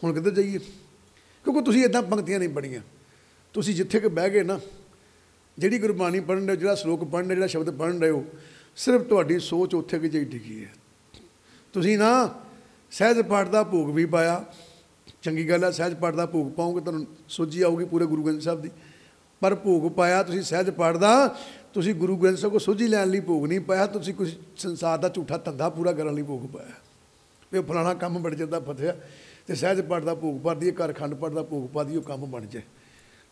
हुण किधर जाइए? क्योंकि तुसीं इदां पंक्तियां नहीं पढ़ियां। तुसीं जिथे कि बह गए ना, जिहड़ी गुरबाणी पढ़न रहे हो, जिहड़ा श्लोक पढ़न रहे, जिहड़ा शब्द पढ़न रहे हो, सिर्फ तुहाडी सोच उत्थे कि जाई टिकी है। तुसीं ना सहज पाठ का भोग भी पाया, चंगी गल है, सहज पाठ का भोग पाओगे तुहानूं सोझी आऊगी पूरे गुरु ग्रंथ साहब की। पर भोग पाया तुसीं सहज पाठ का, तुसीं गुरु ग्रंथ साहब को सोझी लैण लई भोग नहीं पाया, तुसीं कुछ संसार का झूठा धंधा पूरा करने लई भोग पाया। भी फलाना काम बन जाता फतेहा, तो सहज पाठ का भोग पा दईए, घर खंड पाठ का भोग पा दईए, वो काम बन जाए।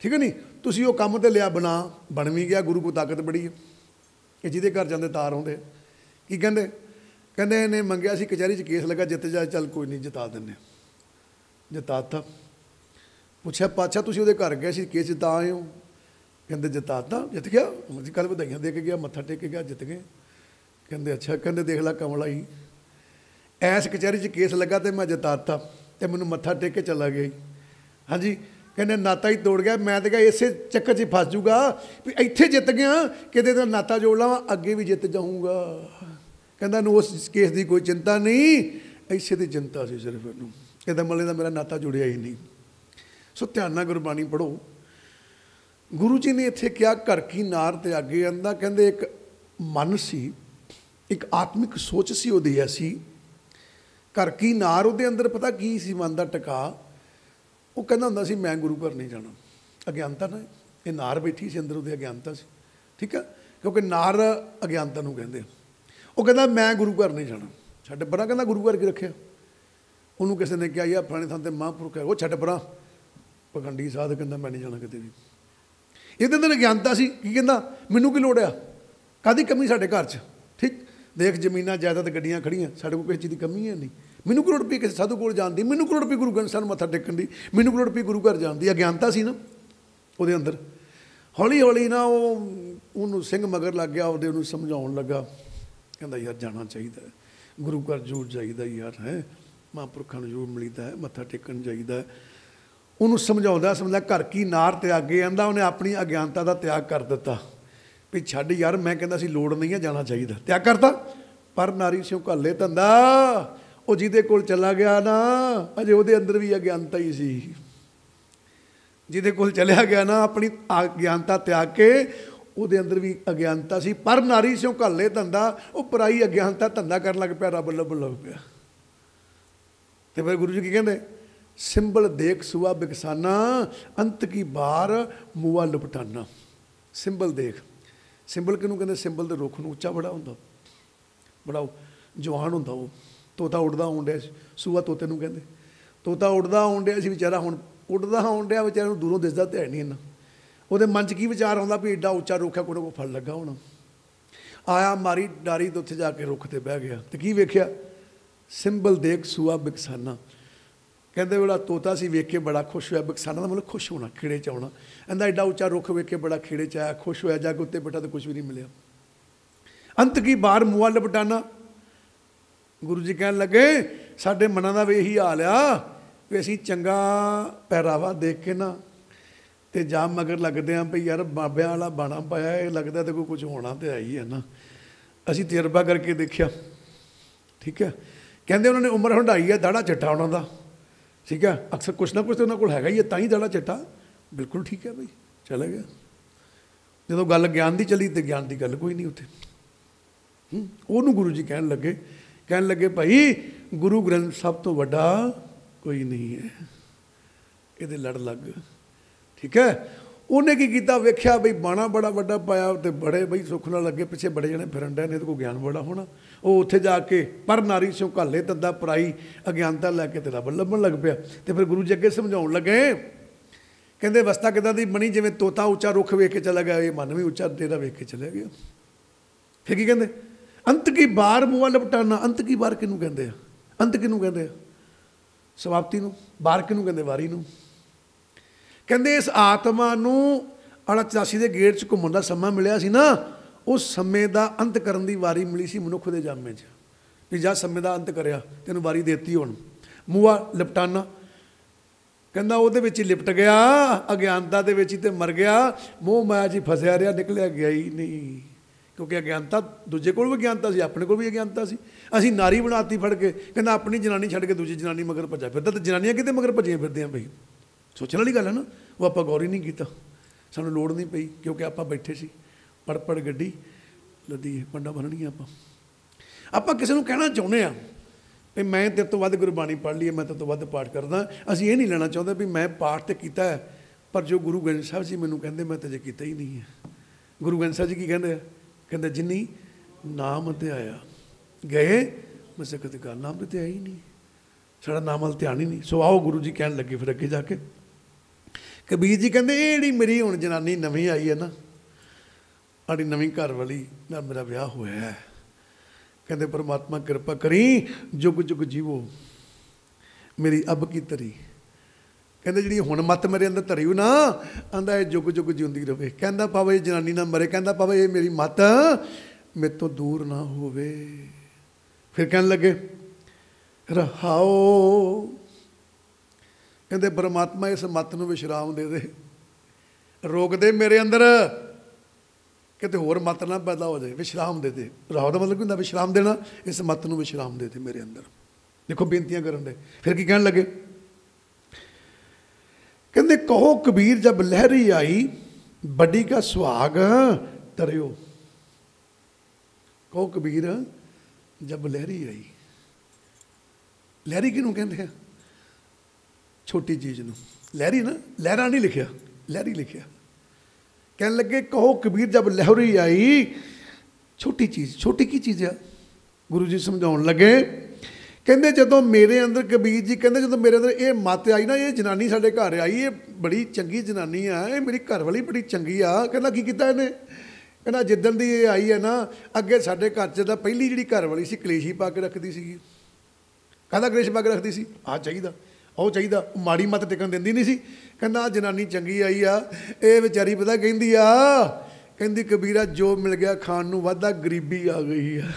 ठीक है नहीं, तुसीं वो काम तो लिया बना, बन भी गया। गुरु को ताकत बड़ी है, कि जिहदे घर जांदे तार आउंदे। की कहंदे? कहंदे इहने मंगिया सी, कचहरी च केस लगा, जित जाए, चल कोई नहीं जिता दिंदे। जिताता। पुछया पातशाह तुसीं उहदे घर गए सी, केस जिता आए हो? कहंदे जिताता, जित गया। जी कल बधाइयां दे के गया, मत्था टेक के गया, जित गए। कहंदे अच्छा। कहंदे देख ला कमला ही, ऐस कचहरी च केस लगा तो मैं जिताता, तो मैनूं मत्था टेक के चला गया। हाँ जी, कहने नाता ही तोड़ गया। मैं तो क्या इसे चक्कर च फस जूगा भी इत्थे जित गया, किते तो नाता जोड़ ला, अगे भी जित जाऊँगा। कहता उस केस की कोई चिंता नहीं, इसे की चिंता सी सिर्फ इनू। कहता मले का मेरा नाता जुड़िया ही नहीं। सो ध्यान नाल गुरबाणी पढ़ो। गुरु जी ने इत्थे क्या घर की नार ते अगे आंदा, कहंदे एक मन सी, एक आत्मिक सोच सी उहदी ऐसी। घर की नार उहदे अंदर पता की सी मन दा टका, वो कहता हुंदा सी मैं गुरु घर नहीं जाना। अज्ञानता ना, ये नार बैठी सी अंदर, उहदी अज्ञानता सी। ठीक है, क्योंकि नार अज्ञानता नूं कहंदे। वो कहता मैं गुरु घर नहीं जाना। छड्ड परां, कहता गुरु घर की रखिया। उन्होंने किसी ने कहा यार फलाने थां ते महापुरुख है, वो छड्ड परां पखंडी साध, कहता मैं नहीं जाना किते भी। ਇਹਦੇ ਅੰਦਰ ਅਗਿਆਨਤਾ ਸੀ। ਕੀ ਕਹਿੰਦਾ ਮੈਨੂੰ ਕੀ ਲੋੜ ਆ, ਕਾਹਦੀ ਕਮੀ ਸਾਡੇ ਘਰ 'ਚ। ਠੀਕ, ਦੇਖ ਜ਼ਮੀਨਾਂ ਜਾਇਦਾਦ ਗੱਡੀਆਂ ਖੜੀਆਂ, ਸਾਡੇ ਕੋਲ ਕਿਸੇ ਚੀਜ਼ ਦੀ ਕਮੀ ਹੈ ਨਹੀਂ। ਮੈਨੂੰ ਕੀ ਲੋੜ ਪਈ ਕਿਸੇ ਸਾਧੂ ਕੋਲ ਜਾਣ ਦੀ, ਮੈਨੂੰ ਕੀ ਲੋੜ ਪਈ ਗੁਰੂ ਗ੍ਰੰਥ ਸਾਹਿਬ ਨੂੰ ਮੱਥਾ ਟੇਕਣ ਦੀ, ਮੈਨੂੰ ਕੀ ਲੋੜ ਪਈ ਗੁਰੂ ਘਰ ਜਾਣ ਦੀ। ਅਗਿਆਨਤਾ ਸੀ ਨਾ ਉਹਦੇ ਅੰਦਰ। ਹੌਲੀ ਹੌਲੀ ਨਾ ਉਹਨੂੰ ਸਿੰਘ ਮਗਰ ਲੱਗ ਗਿਆ, ਉਹਦੇ ਉਹਨੂੰ ਸਮਝਾਉਣ ਲੱਗਾ। ਕਹਿੰਦਾ ਯਾਰ ਜਾਣਾ ਚਾਹੀਦਾ, ਗੁਰੂ ਘਰ ਜ਼ਰੂਰ ਜਾਈਦਾ ਯਾਰ, ਹੈ ਮਹਾਂਪੁਰਖਾਂ ਨੂੰ ਜ਼ਰੂਰ ਮਿਲੀਦਾ ਹੈ, ਮੱਥਾ ਟੇਕਣ ਜਾਈਦਾ। ਉਹਨੂੰ ਸਮਝਾਉਂਦਾ ਘਰ ਕੀ ਨਾਰ ਤਿਆਗੇ। ਆਂਦਾ ਉਹਨੇ ਆਪਣੀ ਅਗਿਆਨਤਾ ਦਾ ਤਿਆਗ ਕਰ ਦਿੱਤਾ ਵੀ ਛੱਡ ਯਾਰ, ਮੈਂ ਕਹਿੰਦਾ ਸੀ ਲੋੜ ਨਹੀਂ ਹੈ, ਜਾਣਾ ਚਾਹੀਦਾ, ਤਿਆਗ ਕਰਤਾ। ਪਰ ਨਾਰੀ ਸਿਉ ਘਾਲੇ ਧੰਦਾ, ਉਹ ਜਿਹਦੇ ਕੋਲ ਚਲਾ ਗਿਆ ਨਾ ਅਜੇ ਉਹਦੇ ਅੰਦਰ ਵੀ ਅਗਿਆਨਤਾ ਹੀ ਸੀ। ਜਿਹਦੇ ਕੋਲ ਚਲਿਆ ਗਿਆ ਨਾ ਆਪਣੀ ਅਗਿਆਨਤਾ ਤਿਆਗ ਕੇ, ਉਹਦੇ ਅੰਦਰ ਵੀ ਅਗਿਆਨਤਾ ਸੀ। ਪਰ ਨਾਰੀ ਸਿਉ ਘਾਲੇ ਧੰਦਾ, ਉਹ ਪਰਾਈ ਅਗਿਆਨਤਾ ਧੰਦਾ ਕਰਨ ਲੱਗ ਪਿਆ, ਰੱਬ ਲੱਭਣ ਲੱਗ ਪਿਆ। ਤੇ ਫਿਰ ਗੁਰੂ ਜੀ ਕੀ ਕਹਿੰਦੇ, ਸਿੰਬਲ ਦੇਖ ਸੁਆ ਬਿਕਸਾਨਾ, ਅੰਤ ਕੀ ਬਾਰ ਮੂਆ ਲਪਟਾਨਾ। ਸਿੰਬਲ ਦੇਖ, ਸਿੰਬਲ ਕਿਹਨੂੰ ਕਹਿੰਦੇ, ਸਿੰਬਲ ਦੇ ਰੁੱਖ ਨੂੰ ਉੱਚਾ ਬੜਾ ਹੁੰਦਾ, ਬੜਾ ਜਵਾਨ ਹੁੰਦਾ। ਉਹ ਤੋਤਾ ਉੱਡਦਾ ਆਉਣ ਡਿਆ ਸੀ, ਸੂਆ ਤੋਤੇ ਨੂੰ ਕਹਿੰਦੇ। ਤੋਤਾ ਉੱਡਦਾ ਆਉਣ ਡਿਆ ਸੀ ਵਿਚਾਰਾ, ਹੁਣ ਉੱਡਦਾ ਆਉਣ ਡਿਆ ਵਿਚਾਰੇ ਨੂੰ ਦੂਰੋਂ ਦਿਸਦਾ ਤੇ ਹੈ ਨਹੀਂ ਇੰਨਾ। ਉਹਦੇ ਮਨ 'ਚ ਕੀ ਵਿਚਾਰ ਆਉਂਦਾ ਵੀ ਏਡਾ ਉੱਚਾ ਰੁੱਖ ਹੈ, ਕੋਈ ਫਲ ਲੱਗਾ ਹੋਣਾ। ਆਇਆ ਮਾਰੀ ਡਾਰੀ ਤੇ ਉੱਥੇ ਜਾ ਕੇ ਰੁੱਖ 'ਤੇ ਬਹਿ ਗਿਆ। ਤੇ ਕੀ ਵੇਖਿਆ, ਸਿੰਬਲ ਦੇਖ ਸੂਆ ਬਿਕਸਾਨਾ। ਕਹਿੰਦੇ ਜਿਹੜਾ ਤੋਤਾ ਸੀ ਵੇਖ ਕੇ ਬੜਾ ਖੁਸ਼ ਹੋਇਆ। ਬਿਕਸਾਨਾ ਦਾ ਮਤਲਬ ਖੁਸ਼ ਹੋਣਾ, ਖੇੜੇ 'ਚ ਆਉਣਾ। ਕਹਿੰਦਾ ਐਡਾ ਉੱਚਾ ਰੁੱਖ ਵੇਖ ਕੇ ਬੜਾ ਖੇੜੇ 'ਚ ਆਇਆ, ਖੁਸ਼ ਹੋਇਆ। ਜਾ ਕੇ ਉੱਤੇ ਬੈਠਾ ਤਾਂ ਕੁਛ ਵੀ ਨਹੀਂ ਮਿਲਿਆ। ਅੰਤ ਕੀ ਬਾਰ ਮੂਆ ਲਪਟਾਨਾ। ਗੁਰੂ ਜੀ ਕਹਿਣ ਲੱਗੇ ਸਾਡੇ ਮਨਾਂ ਦਾ ਵੀ ਇਹੀ ਹਾਲ ਆ ਵੀ ਅਸੀਂ ਚੰਗਾ ਪਹਿਰਾਵਾ ਦੇਖ ਕੇ ਨਾ ਤੇ ਜਾਂ ਮਗਰ ਲੱਗਦੇ ਹਾਂ ਵੀ ਯਾਰ ਬਾਬਿਆਂ ਵਾਲਾ ਬਾਣਾ ਪਾਇਆ, ਇਹ ਲੱਗਦਾ ਤੇ ਕੋਈ ਕੁਝ ਹੋਣਾ ਤੇ ਹੈ ਹੀ ਹੈ ਨਾ। ਅਸੀਂ ਤਜਰਬਾ ਕਰਕੇ ਦੇਖਿਆ। ਠੀਕ ਹੈ, ਕਹਿੰਦੇ ਉਹਨਾਂ ਨੇ ਉਮਰ ਹੰਢਾਈ ਹੈ, ਦਾੜਾ ਚਿੱਟਾ ਉਹਨਾਂ ਦਾ। ਠੀਕ ਹੈ, ਅਕਸਰ ਕੁਛ ਨਾ ਕੁਛ ਤਾਂ ਉਹਨਾਂ ਕੋਲ ਹੈਗਾ ਹੀ ਹੈ, ਤਾਂ ਹੀ ਦਾੜਾ ਚਿੱਟਾ। ਬਿਲਕੁਲ ਠੀਕ ਹੈ ਬਈ, ਚਲੇ ਗਿਆ। ਜਦੋਂ ਗੱਲ ਗਿਆਨ ਦੀ ਚੱਲੀ ਤੇ ਗਿਆਨ ਦੀ ਗੱਲ ਕੋਈ ਨਹੀਂ ਉੱਥੇ। ਉਹਨੂੰ ਗੁਰੂ ਜੀ ਕਹਿਣ ਲੱਗੇ ਭਾਈ ਗੁਰੂ ਗ੍ਰੰਥ ਸਾਹਿਬ ਤੋਂ ਵੱਡਾ ਕੋਈ ਨਹੀਂ ਹੈ, ਇਹਦੇ ਲੜ ਲੱਗ। ਠੀਕ ਹੈ, ਉਹਨੇ ਕੀ ਕੀਤਾ, ਵੇਖਿਆ ਬਈ ਬਾਣਾ ਬੜਾ ਵੱਡਾ ਪਾਇਆ ਤੇ ਬੜੇ ਬਈ ਸੁੱਖ ਨਾਲ ਅੱਗੇ ਪਿੱਛੇ ਬੜੇ ਜਣੇ ਫਿਰਨ ਡਏ ਨੇ, ਇਹਦੇ ਕੋਲ ਗਿਆਨ ਬੜਾ ਹੋਣਾ। ਉਹ ਉੱਥੇ ਜਾ ਕੇ ਪਰ ਨਾਰੀ ਸਿਉ ਘਾਲੇ ਧੰਦਾ, ਪਰਾਈ ਅਗਿਆਨਤਾ ਲੈ ਕੇ ਤੇ ਰੱਬ ਲੱਭਣ ਲੱਗ ਪਿਆ। ਤੇ ਫਿਰ ਗੁਰੂ ਜੀ ਅੱਗੇ ਸਮਝਾਉਣ ਲੱਗੇ, ਕਹਿੰਦੇ ਅਵਸਥਾ ਕਿੱਦਾਂ ਦੀ ਬਣੀ, ਜਿਵੇਂ ਤੋਤਾ ਉੱਚਾ ਰੁੱਖ ਵੇਖ ਕੇ ਚਲਾ ਗਿਆ, ਇਹ ਮਨ ਵੀ ਉੱਚਾ ਤੇਰਾ ਵੇਖ ਕੇ ਚਲਿਆ ਗਿਆ। ਫਿਰ ਕੀ ਕਹਿੰਦੇ, ਅੰਤ ਕੀ ਬਾਰ ਮੂਆ ਲਪਟਾਨਾ। ਅੰਤ ਕੀ ਬਾਰ ਕਿਹਨੂੰ ਕਹਿੰਦੇ ਆ, ਅੰਤ ਕਿਹਨੂੰ ਕਹਿੰਦੇ ਆ, ਸਮਾਪਤੀ ਨੂੰ। ਬਾਰ ਕਿਹਨੂੰ ਕਹਿੰਦੇ, ਵਾਰੀ ਨੂੰ। ਕਹਿੰਦੇ ਇਸ ਆਤਮਾ ਨੂੰ 84 ਦੇ ਗੇਟ 'ਚ ਘੁੰਮਣ ਦਾ ਸਮਾਂ ਮਿਲਿਆ ਸੀ ਨਾ, ਉਸ ਸਮੇਂ ਦਾ ਅੰਤ ਕਰਨ ਦੀ ਵਾਰੀ ਮਿਲੀ ਸੀ ਮਨੁੱਖ ਦੇ ਜਾਮੇ 'ਚ ਵੀ ਜਾ ਸਮੇਂ ਦਾ ਅੰਤ ਕਰਿਆ, ਤੈਨੂੰ ਵਾਰੀ ਦੇਤੀ। ਹੁਣ ਮੂਆ ਲਪਟਾਨਾ, ਕਹਿੰਦਾ ਉਹਦੇ ਵਿੱਚ ਹੀ ਲਿਪਟ ਗਿਆ, ਅਗਿਆਨਤਾ ਦੇ ਵਿੱਚ ਹੀ ਤੇ ਮਰ ਗਿਆ। ਮੋਹ ਮਾਇਆ 'ਚ ਫਸਿਆ ਰਿਹਾ, ਨਿਕਲਿਆ ਗਿਆ ਹੀ ਨਹੀਂ। ਕਿਉਂਕਿ ਅਗਿਆਨਤਾ ਦੂਜੇ ਕੋਲ ਵੀ ਅਗਿਆਨਤਾ ਸੀ, ਆਪਣੇ ਕੋਲ ਵੀ ਅਗਿਆਨਤਾ ਸੀ। ਅਸੀਂ ਨਾਰੀ ਬਣਾਤੀ ਫੜ ਕੇ। ਕਹਿੰਦਾ ਆਪਣੀ ਜਨਾਨੀ ਛੱਡ ਕੇ ਦੂਜੀ ਜਨਾਨੀ ਮਗਰ ਭੱਜਿਆ ਫਿਰਦਾ। ਤੇ ਜਨਾਨੀਆਂ ਕਿਤੇ ਮਗਰ ਭੱਜੀਆਂ ਫਿਰਦੀਆਂ ਬਈ, ਸੋਚਣ ਵਾਲੀ ਗੱਲ ਹੈ ਨਾ। ਉਹ ਆਪਾਂ ਗੌਰ ਹੀ ਨਹੀਂ ਕੀਤਾ, ਸਾਨੂੰ ਲੋੜ ਨਹੀਂ ਪਈ, ਕਿਉਂਕਿ ਆਪਾਂ ਬੈਠੇ ਸੀ ਪੜ ਗੱਡੀ ਲੱਦੀ, ਪੰਡਾ ਬੰਨਣੀਆਂ। ਆਪਾਂ ਕਿਸੇ ਨੂੰ ਕਹਿਣਾ ਚਾਹੁੰਦੇ ਹਾਂ ਵੀ ਮੈਂ ਤੇਰੇ ਤੋਂ ਵੱਧ ਗੁਰਬਾਣੀ ਪੜ੍ਹ ਲਈ ਹੈ, ਮੈਂ ਤੇਰੇ ਤੋਂ ਵੱਧ ਪਾਠ ਕਰਦਾ। ਅਸੀਂ ਇਹ ਨਹੀਂ ਲੈਣਾ ਚਾਹੁੰਦੇ ਵੀ ਮੈਂ ਪਾਠ ਤਾਂ ਕੀਤਾ ਹੈ, ਪਰ ਜੋ ਗੁਰੂ ਗ੍ਰੰਥ ਸਾਹਿਬ ਜੀ ਮੈਨੂੰ ਕਹਿੰਦੇ ਮੈਂ ਤਾਂ ਜੇ ਕੀਤਾ ਹੀ ਨਹੀਂ ਹੈ। ਗੁਰੂ ਗ੍ਰੰਥ ਸਾਹਿਬ ਜੀ ਕੀ ਕਹਿੰਦੇ ਆ, ਕਹਿੰਦੇ ਜਿੰਨੀ ਨਾਮ ਤੇ ਆਇਆ ਗਏ ਮਸਕਤ ਕਾ, ਨਾਮ ਤੇ ਆਇਆ ਹੀ ਨਹੀਂ, ਸਾਡਾ ਨਾਮ ਵੱਲ ਧਿਆਨ ਹੀ ਨਹੀਂ। ਸੋ ਆਓ ਗੁਰੂ ਜੀ ਕਹਿਣ ਲੱਗੇ ਫਿਰ ਅੱਗੇ ਜਾ ਕੇ, ਕਬੀਰ ਜੀ ਕਹਿੰਦੇ ਇਹ ਜਿਹੜੀ ਮੇਰੀ ਹੁਣ ਜਨਾਨੀ ਨਵੀਂ ਆਈ ਹੈ ਨਾ, ਸਾਡੀ ਨਵੀਂ ਘਰ ਵਾਲੀ ਨਾਲ ਮੇਰਾ ਵਿਆਹ ਹੋਇਆ ਹੈ। ਕਹਿੰਦੇ ਪਰਮਾਤਮਾ ਕਿਰਪਾ ਕਰੀ, ਜੁਗ ਜੁਗ ਜੀਵੋ ਮੇਰੀ ਅਬ ਕੀ ਤਰੀ। ਕਹਿੰਦੇ ਜਿਹੜੀ ਹੁਣ ਮੱਤ ਮੇਰੇ ਅੰਦਰ ਧਰੀ ਹੋ ਨਾ, ਆਂਦਾ ਇਹ ਜੁਗ ਜੁਗ ਜਿਉਂਦੀ ਰਹੇ। ਕਹਿੰਦਾ ਭਾਵੇਂ ਇਹ ਜਨਾਨੀ ਨਾ ਮਰੇ, ਕਹਿੰਦਾ ਭਾਵੇਂ ਇਹ ਮੇਰੀ ਮੱਤ ਮੇਰੇ ਤੋਂ ਦੂਰ ਨਾ ਹੋਵੇ। ਫਿਰ ਕਹਿਣ ਲੱਗੇ ਰਹਾਓ, ਕਹਿੰਦੇ ਪਰਮਾਤਮਾ ਇਸ ਮੱਤ ਨੂੰ ਵਿਸ਼ਰਾਮ ਦੇ ਦੇ, ਰੋਕ ਦੇ ਮੇਰੇ ਅੰਦਰ, ਕਿਤੇ ਹੋਰ ਮੱਤ ਨਾ ਪੈਦਾ ਹੋ ਜਾਏ, ਵਿਸ਼ਰਾਮ ਦੇ ਦੇ। ਰਹਾਓ ਦਾ ਮਤਲਬ ਕੀ ਹੁੰਦਾ, ਵਿਸ਼ਰਾਮ ਦੇਣਾ। ਇਸ ਮੱਤ ਨੂੰ ਵਿਸ਼ਰਾਮ ਦੇ ਦੇ ਮੇਰੇ ਅੰਦਰ। ਦੇਖੋ ਬੇਨਤੀਆਂ ਕਰਨ ਦੇ। ਫਿਰ ਕੀ ਕਹਿਣ ਲੱਗੇ, ਕਹਿੰਦੇ ਕਹੋ ਕਬੀਰ ਜਬ ਲਹਿਰੀ ਆਈ, ਵੱਡੀ ਕਾ ਸੁਹਾਗ ਤਰਿਓ। ਕਹੋ ਕਬੀਰ ਜਬ ਲਹਿਰੀ ਆਈ। ਲਹਿਰੀ ਕਿਹਨੂੰ ਕਹਿੰਦੇ ਆ, ਛੋਟੀ ਚੀਜ਼ ਨੂੰ। ਲਹਿਰੀ ਨਾ, ਲਹਿਰਾ ਨਹੀਂ ਲਿਖਿਆ, ਲਹਿਰੀ ਲਿਖਿਆ। ਕਹਿਣ ਲੱਗੇ ਕਹੋ ਕਬੀਰ ਜਬ ਲਹਿਰੀ ਆਈ, ਛੋਟੀ ਚੀਜ਼। ਛੋਟੀ ਕੀ ਚੀਜ਼ ਆ, गुरु जी समझाउण लगे, कहते जदों मेरे अंदर कबीर जी कहते जो मेरे अंदर ये मत आई ना, ये जनानी साडे घर आई, ये बड़ी चंगी जनानी आ, ये मेरी घर वाली बड़ी चंगी आ। कहना की कीता इहने, कहना जिद्दन दी ये आई है ना, अगे साडे घर च पहली जिहड़ी घर वाली सी कलेश ही पा के रखदी सी। कहता कलेश पा के रखदी सी, आ चाहिदा ਉਹ ਚਾਹੀਦਾ, ਮਾੜੀ ਮੱਤ ਟਿਕਣ ਦਿੰਦੀ ਨਹੀਂ ਸੀ। ਕਹਿੰਦਾ ਜਨਾਨੀ ਚੰਗੀ ਆਈ ਆ, ਇਹ ਵਿਚਾਰੀ ਪਤਾ ਕਹਿੰਦੀ ਆ, ਕਹਿੰਦੀ ਕਬੀਰਾ ਜੋ ਮਿਲ ਗਿਆ ਖਾਣ ਨੂੰ ਵਾਧਾ ਗਰੀਬੀ ਆ ਗਈ ਆ।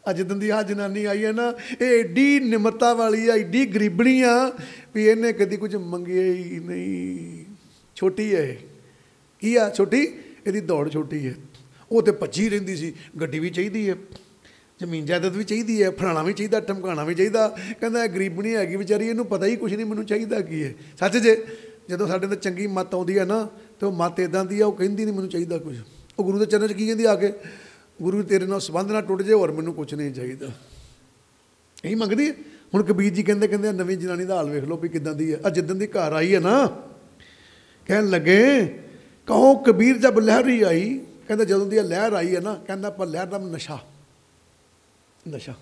ਅੱਜ ਜਿੱਦਣ ਦੀ ਆ ਜਨਾਨੀ ਆਈ ਹੈ ਨਾ, ਇਹ ਐਡੀ ਨਿਮਰਤਾ ਵਾਲੀ ਆ, ਐਡੀ ਗਰੀਬਣੀ ਆ ਵੀ ਇਹਨੇ ਕਦੀ ਕੁਝ ਮੰਗਿਆ ਹੀ ਨਹੀਂ। ਛੋਟੀ ਹੈ, ਕੀ ਆ ਛੋਟੀ, ਇਹਦੀ ਦੌੜ ਛੋਟੀ ਹੈ। ਉਹ ਤਾਂ ਭੱਜੀ ਰਹਿੰਦੀ ਸੀ, ਗੱਡੀ ਵੀ ਚਾਹੀਦੀ ਹੈ, ਜ਼ਮੀਨ ਜਾਇਦਾਦ ਵੀ ਚਾਹੀਦੀ ਹੈ, ਫਲਾਣਾ ਵੀ ਚਾਹੀਦਾ, ਟਮਕਾਣਾ ਵੀ ਚਾਹੀਦਾ। ਕਹਿੰਦਾ ਗਰੀਬਣੀ ਹੈਗੀ ਵਿਚਾਰੀ, ਇਹਨੂੰ ਪਤਾ ਹੀ ਕੁਛ ਨਹੀਂ ਮੈਨੂੰ ਚਾਹੀਦਾ ਕੀ ਹੈ। ਸੱਚ ਜੇ ਜਦੋਂ ਸਾਡੇ ਅੰਦਰ ਚੰਗੀ ਮੱਤ ਆਉਂਦੀ ਹੈ ਨਾ, ਤਾਂ ਉਹ ਮੱਤ ਇੱਦਾਂ ਦੀ ਆ, ਉਹ ਕਹਿੰਦੀ ਨਹੀਂ ਮੈਨੂੰ ਚਾਹੀਦਾ ਕੁਝ। ਉਹ ਗੁਰੂ ਦੇ ਚਰਨਾਂ 'ਚ ਕੀ ਕਹਿੰਦੀ ਆ ਕੇ, ਗੁਰੂ ਤੇਰੇ ਨਾਲ ਸੰਬੰਧ ਨਾ ਟੁੱਟ ਜੇ, ਹੋਰ ਮੈਨੂੰ ਕੁਛ ਨਹੀਂ ਚਾਹੀਦਾ, ਇਹੀ ਮੰਗਦੀ ਹੈ। ਹੁਣ ਕਬੀਰ ਜੀ ਕਹਿੰਦੇ ਕਹਿੰਦੇ ਨਵੀਂ ਜਨਾਨੀ ਦਾ ਹਾਲ ਵੇਖ ਲਓ ਵੀ ਕਿੱਦਾਂ ਦੀ ਹੈ। ਜਿੱਦਣ ਦੀ ਘਰ ਆਈ ਹੈ ਨਾ, ਕਹਿਣ ਲੱਗੇ ਕਹੋ ਕਬੀਰ ਜਬ ਲਹਿਰੀ ਆਈ, ਕਹਿੰਦਾ ਜਦੋਂ ਦੀ ਲਹਿਰ ਆਈ ਹੈ ਨਾ, ਕਹਿੰਦਾ ਪਰ ਲਹਿਰ ਦਾ ਨਸ਼ਾ, ਨਸ਼ਾ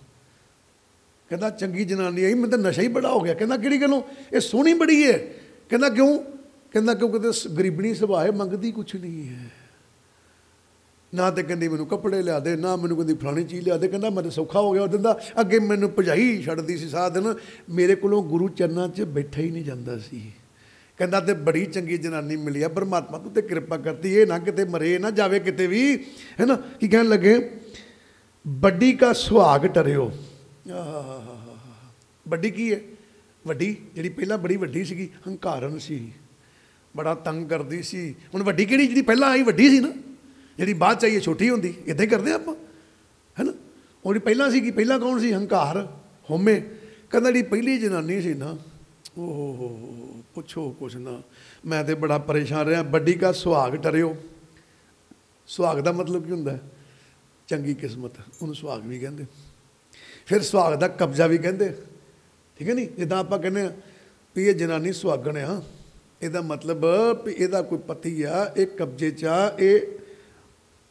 ਕਹਿੰਦਾ ਚੰਗੀ ਜਨਾਨੀ ਆਈ, ਮੈਨੂੰ ਤਾਂ ਨਸ਼ਾ ਹੀ ਬੜਾ ਹੋ ਗਿਆ। ਕਹਿੰਦਾ ਕਿਹੜੀ ਗੱਲੋਂ, ਇਹ ਸੋਹਣੀ ਬੜੀ ਹੈ। ਕਹਿੰਦਾ ਕਿਉਂ, ਕਹਿੰਦਾ ਕਿਉਂਕਿ ਤੇ ਗਰੀਬਣੀ ਸੁਭਾਅ ਹੈ, ਮੰਗਦੀ ਕੁਛ ਨਹੀਂ ਹੈ। ਨਾ ਤਾਂ ਕਹਿੰਦੀ ਮੈਨੂੰ ਕੱਪੜੇ ਲਿਆ ਦੇ, ਨਾ ਮੈਨੂੰ ਕਹਿੰਦੀ ਫਲਾਣੀ ਚੀਜ਼ ਲਿਆ ਦੇ। ਕਹਿੰਦਾ ਮੈਂ ਤਾਂ ਸੌਖਾ ਹੋ ਗਿਆ ਉਹ ਦਿਨ ਦਾ, ਅੱਗੇ ਮੈਨੂੰ ਭਜਾਈ ਛੱਡਦੀ ਸੀ ਸਾਰਾ ਦਿਨ, ਮੇਰੇ ਕੋਲੋਂ ਗੁਰੂ ਚਰਨਾਂ 'ਚ ਬੈਠਾ ਹੀ ਨਹੀਂ ਜਾਂਦਾ ਸੀ। ਕਹਿੰਦਾ ਤੇ ਬੜੀ ਚੰਗੀ ਜਨਾਨੀ ਮਿਲੀ ਆ, ਪਰਮਾਤਮਾ ਤੂੰ ਤੇ ਕਿਰਪਾ ਕਰਤੀ, ਇਹ ਨਾ ਕਿਤੇ ਮਰੇ ਨਾ ਜਾਵੇ ਕਿਤੇ ਵੀ, ਹੈ ਨਾ। ਕੀ ਕਹਿਣ ਲੱਗੇ, ਵੱਡੀ ਕਾ ਸੁਹਾਗ ਟਰਿਓ। ਵੱਡੀ ਕੀ ਹੈ, ਵੱਡੀ ਜਿਹੜੀ ਪਹਿਲਾਂ ਬੜੀ ਵੱਡੀ ਸੀਗੀ, ਹੰਕਾਰਨ ਸੀ, ਬੜਾ ਤੰਗ ਕਰਦੀ ਸੀ। ਹੁਣ ਵੱਡੀ ਕਿਹੜੀ, ਜਿਹੜੀ ਪਹਿਲਾਂ ਆਈ ਵੱਡੀ ਸੀ ਨਾ, ਜਿਹੜੀ ਬਾਅਦ 'ਚ ਆਈ ਛੋਟੀ ਹੁੰਦੀ, ਇੱਦਾਂ ਹੀ ਕਰਦੇ ਆਪਾਂ, ਹੈ ਨਾ। ਉਹ ਜਿਹੜੀ ਪਹਿਲਾਂ ਸੀਗੀ, ਪਹਿਲਾਂ ਕੌਣ ਸੀ, ਹੰਕਾਰ ਹਉਮੈ। ਕਹਿੰਦਾ ਜਿਹੜੀ ਪਹਿਲੀ ਜਨਾਨੀ ਸੀ ਨਾ, ਉਹ ਪੁੱਛੋ ਕੁਛ ਨਾ, ਮੈਂ ਤਾਂ ਬੜਾ ਪਰੇਸ਼ਾਨ ਰਿਹਾ। ਵੱਡੀ ਕਾ ਸੁਹਾਗ ਟਰਿਓ, ਸੁਹਾਗ ਦਾ ਮਤਲਬ ਕੀ ਹੁੰਦਾ, ਚੰਗੀ ਕਿਸਮਤ, ਉਹਨੂੰ ਸੁਹਾਗ ਵੀ ਕਹਿੰਦੇ। ਫਿਰ ਸੁਹਾਗ ਦਾ ਕਬਜ਼ਾ ਵੀ ਕਹਿੰਦੇ, ਠੀਕ ਹੈ ਨਹੀਂ। ਜਿੱਦਾਂ ਆਪਾਂ ਕਹਿੰਦੇ ਹਾਂ ਵੀ ਇਹ ਜਨਾਨੀ ਸੁਹਾਗਣ ਆ, ਇਹਦਾ ਮਤਲਬ ਵੀ ਇਹਦਾ ਕੋਈ ਪਤੀ ਆ, ਇਹ ਕਬਜ਼ੇ 'ਚ ਆ, ਇਹ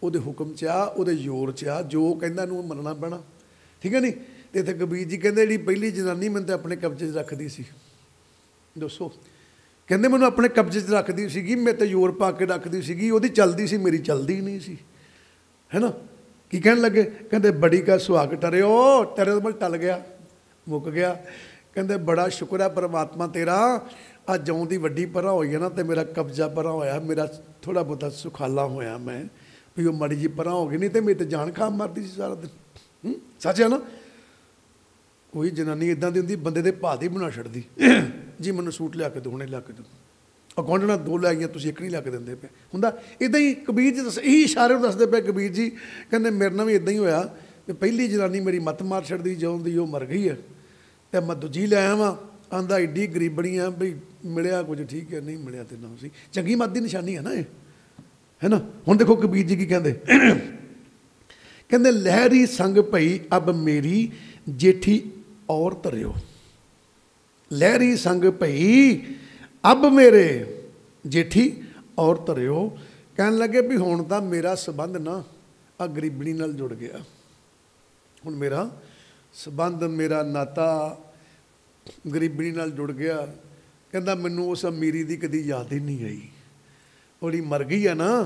ਉਹਦੇ ਹੁਕਮ 'ਚ ਆ, ਉਹਦੇ ਜ਼ੋਰ 'ਚ ਆ, ਜੋ ਕਹਿੰਦਾ ਇਹਨੂੰ ਮੰਨਣਾ ਪੈਣਾ, ਠੀਕ ਹੈ ਨਹੀਂ। ਅਤੇ ਇੱਥੇ ਕਬੀਰ ਜੀ ਕਹਿੰਦੇ ਜਿਹੜੀ ਪਹਿਲੀ ਜਨਾਨੀ ਮੈਨੂੰ ਤਾਂ ਆਪਣੇ ਕਬਜ਼ੇ 'ਚ ਰੱਖਦੀ ਸੀ। ਦੱਸੋ, ਕਹਿੰਦੇ ਮੈਨੂੰ ਆਪਣੇ ਕਬਜ਼ੇ 'ਚ ਰੱਖਦੀ ਸੀਗੀ, ਮੈਂ ਤਾਂ ਜ਼ੋਰ ਪਾ ਕੇ ਰੱਖਦੀ ਸੀਗੀ, ਉਹਦੀ ਚੱਲਦੀ ਸੀ, ਮੇਰੀ ਚੱਲਦੀ ਨਹੀਂ ਸੀ, ਹੈ ਨਾ। ਕੀ ਕਹਿਣ ਲੱਗੇ, ਕਹਿੰਦੇ ਬੜੀ ਕਾ ਸੁਹਾਗ ਟਰਿਓ, ਟਰੇ ਤੋਂ ਟਲ ਗਿਆ, ਮੁੱਕ ਗਿਆ। ਕਹਿੰਦੇ ਬੜਾ ਸ਼ੁਕਰ ਹੈ ਪਰਮਾਤਮਾ ਤੇਰਾ, ਅੱਜ ਜਿਉਂ ਦੀ ਵੱਡੀ ਪਰਾਂ ਹੋਈ ਹੈ ਨਾ, ਅਤੇ ਮੇਰਾ ਕਬਜ਼ਾ ਪਰਾਂ ਹੋਇਆ, ਮੇਰਾ ਥੋੜ੍ਹਾ ਬਹੁਤਾ ਸੁਖਾਲਾ ਹੋਇਆ ਮੈਂ, ਵੀ ਉਹ ਮਾੜੀ ਜਿਹੀ ਪਰਾਂ ਹੋ ਗਈ, ਨਹੀਂ ਤਾਂ ਮੇਰੀ ਤਾਂ ਜਾਨ ਖਾ ਮਰਦੀ ਸੀ ਸਾਰਾ ਦਿਨ। ਸੱਚ ਹੈ ਨਾ। ਕੋਈ ਜਨਾਨੀ ਇੱਦਾਂ ਦੀ ਹੁੰਦੀ, ਬੰਦੇ ਦੇ ਭਾਅ ਦੀ ਬਣਾ ਛੱਡਦੀ, ਜੀ ਮੈਨੂੰ ਸੂਟ ਲਿਆ ਕੇ ਦਿਓ, ਹੁਣੇ ਲਿਆ ਕੇ ਦਿਓ, ਅਕਾਊਂਟਣਾ 2 ਲੈ ਗਈਆਂ, ਤੁਸੀਂ 1 ਨਹੀਂ ਲਿਆ ਕੇ ਦਿੰਦੇ ਪਏ। ਹੁੰਦਾ ਇੱਦਾਂ ਹੀ ਕਬੀਰ ਜੀ ਇਹੀ ਇਸ਼ਾਰੇ ਨੂੰ ਦੱਸਦੇ ਪਏ ਕਬੀਰ ਜੀ। ਕਹਿੰਦੇ ਮੇਰੇ ਨਾਲ ਵੀ ਇੱਦਾਂ ਹੀ ਹੋਇਆ ਕਿ ਪਹਿਲੀ ਜਨਾਨੀ ਮੇਰੀ ਮੱਤ ਮਾਰ ਛੱਡਦੀ, ਜਦੋਂ ਦੀ ਉਹ ਮਰ ਗਈ ਹੈ, ਅਤੇ ਮੈਂ ਦੂਜੀ ਲੈ ਆਇਆ ਵਾਂ। ਆਂਦਾ ਐਡੀ ਗਰੀਬਣੀ ਆ ਬਈ ਮਿਲਿਆ ਕੁਝ ਠੀਕ ਹੈ, ਨਹੀਂ ਮਿਲਿਆ ਤੇ ਨਾ ਸੀ। ਚੰਗੀ ਮੱਤ ਦੀ ਨਿਸ਼ਾਨੀ ਹੈ ਨਾ ਇਹ, ਹੈ ਨਾ। ਹੁਣ ਦੇਖੋ ਕਬੀਰ ਜੀ ਕੀ ਕਹਿੰਦੇ, ਕਹਿੰਦੇ ਲਹਿਰੀ ਸੰਗ ਭਈ ਅਬ ਮੇਰੀ ਜੇਠੀ ਔਰ ਧਰਿਓ। ਲਹਿਰੀ ਸੰਗ ਭਈ ਅਬ ਮੇਰੇ ਜੇਠੀ ਔਰ ਧਰਿਓ। ਕਹਿਣ ਲੱਗੇ ਵੀ ਹੁਣ ਤਾਂ ਮੇਰਾ ਸੰਬੰਧ ਨਾ ਆ ਗਰੀਬਣੀ ਨਾਲ ਜੁੜ ਗਿਆ। ਹੁਣ ਮੇਰਾ ਸੰਬੰਧ, ਮੇਰਾ ਨਾਤਾ ਗਰੀਬਣੀ ਨਾਲ ਜੁੜ ਗਿਆ। ਕਹਿੰਦਾ ਮੈਨੂੰ ਉਸ ਅਮੀਰੀ ਦੀ ਕਦੀ ਯਾਦ ਹੀ ਨਹੀਂ ਆਈ, ਉਹਦੀ ਮਰ ਗਈ ਆ ਨਾ।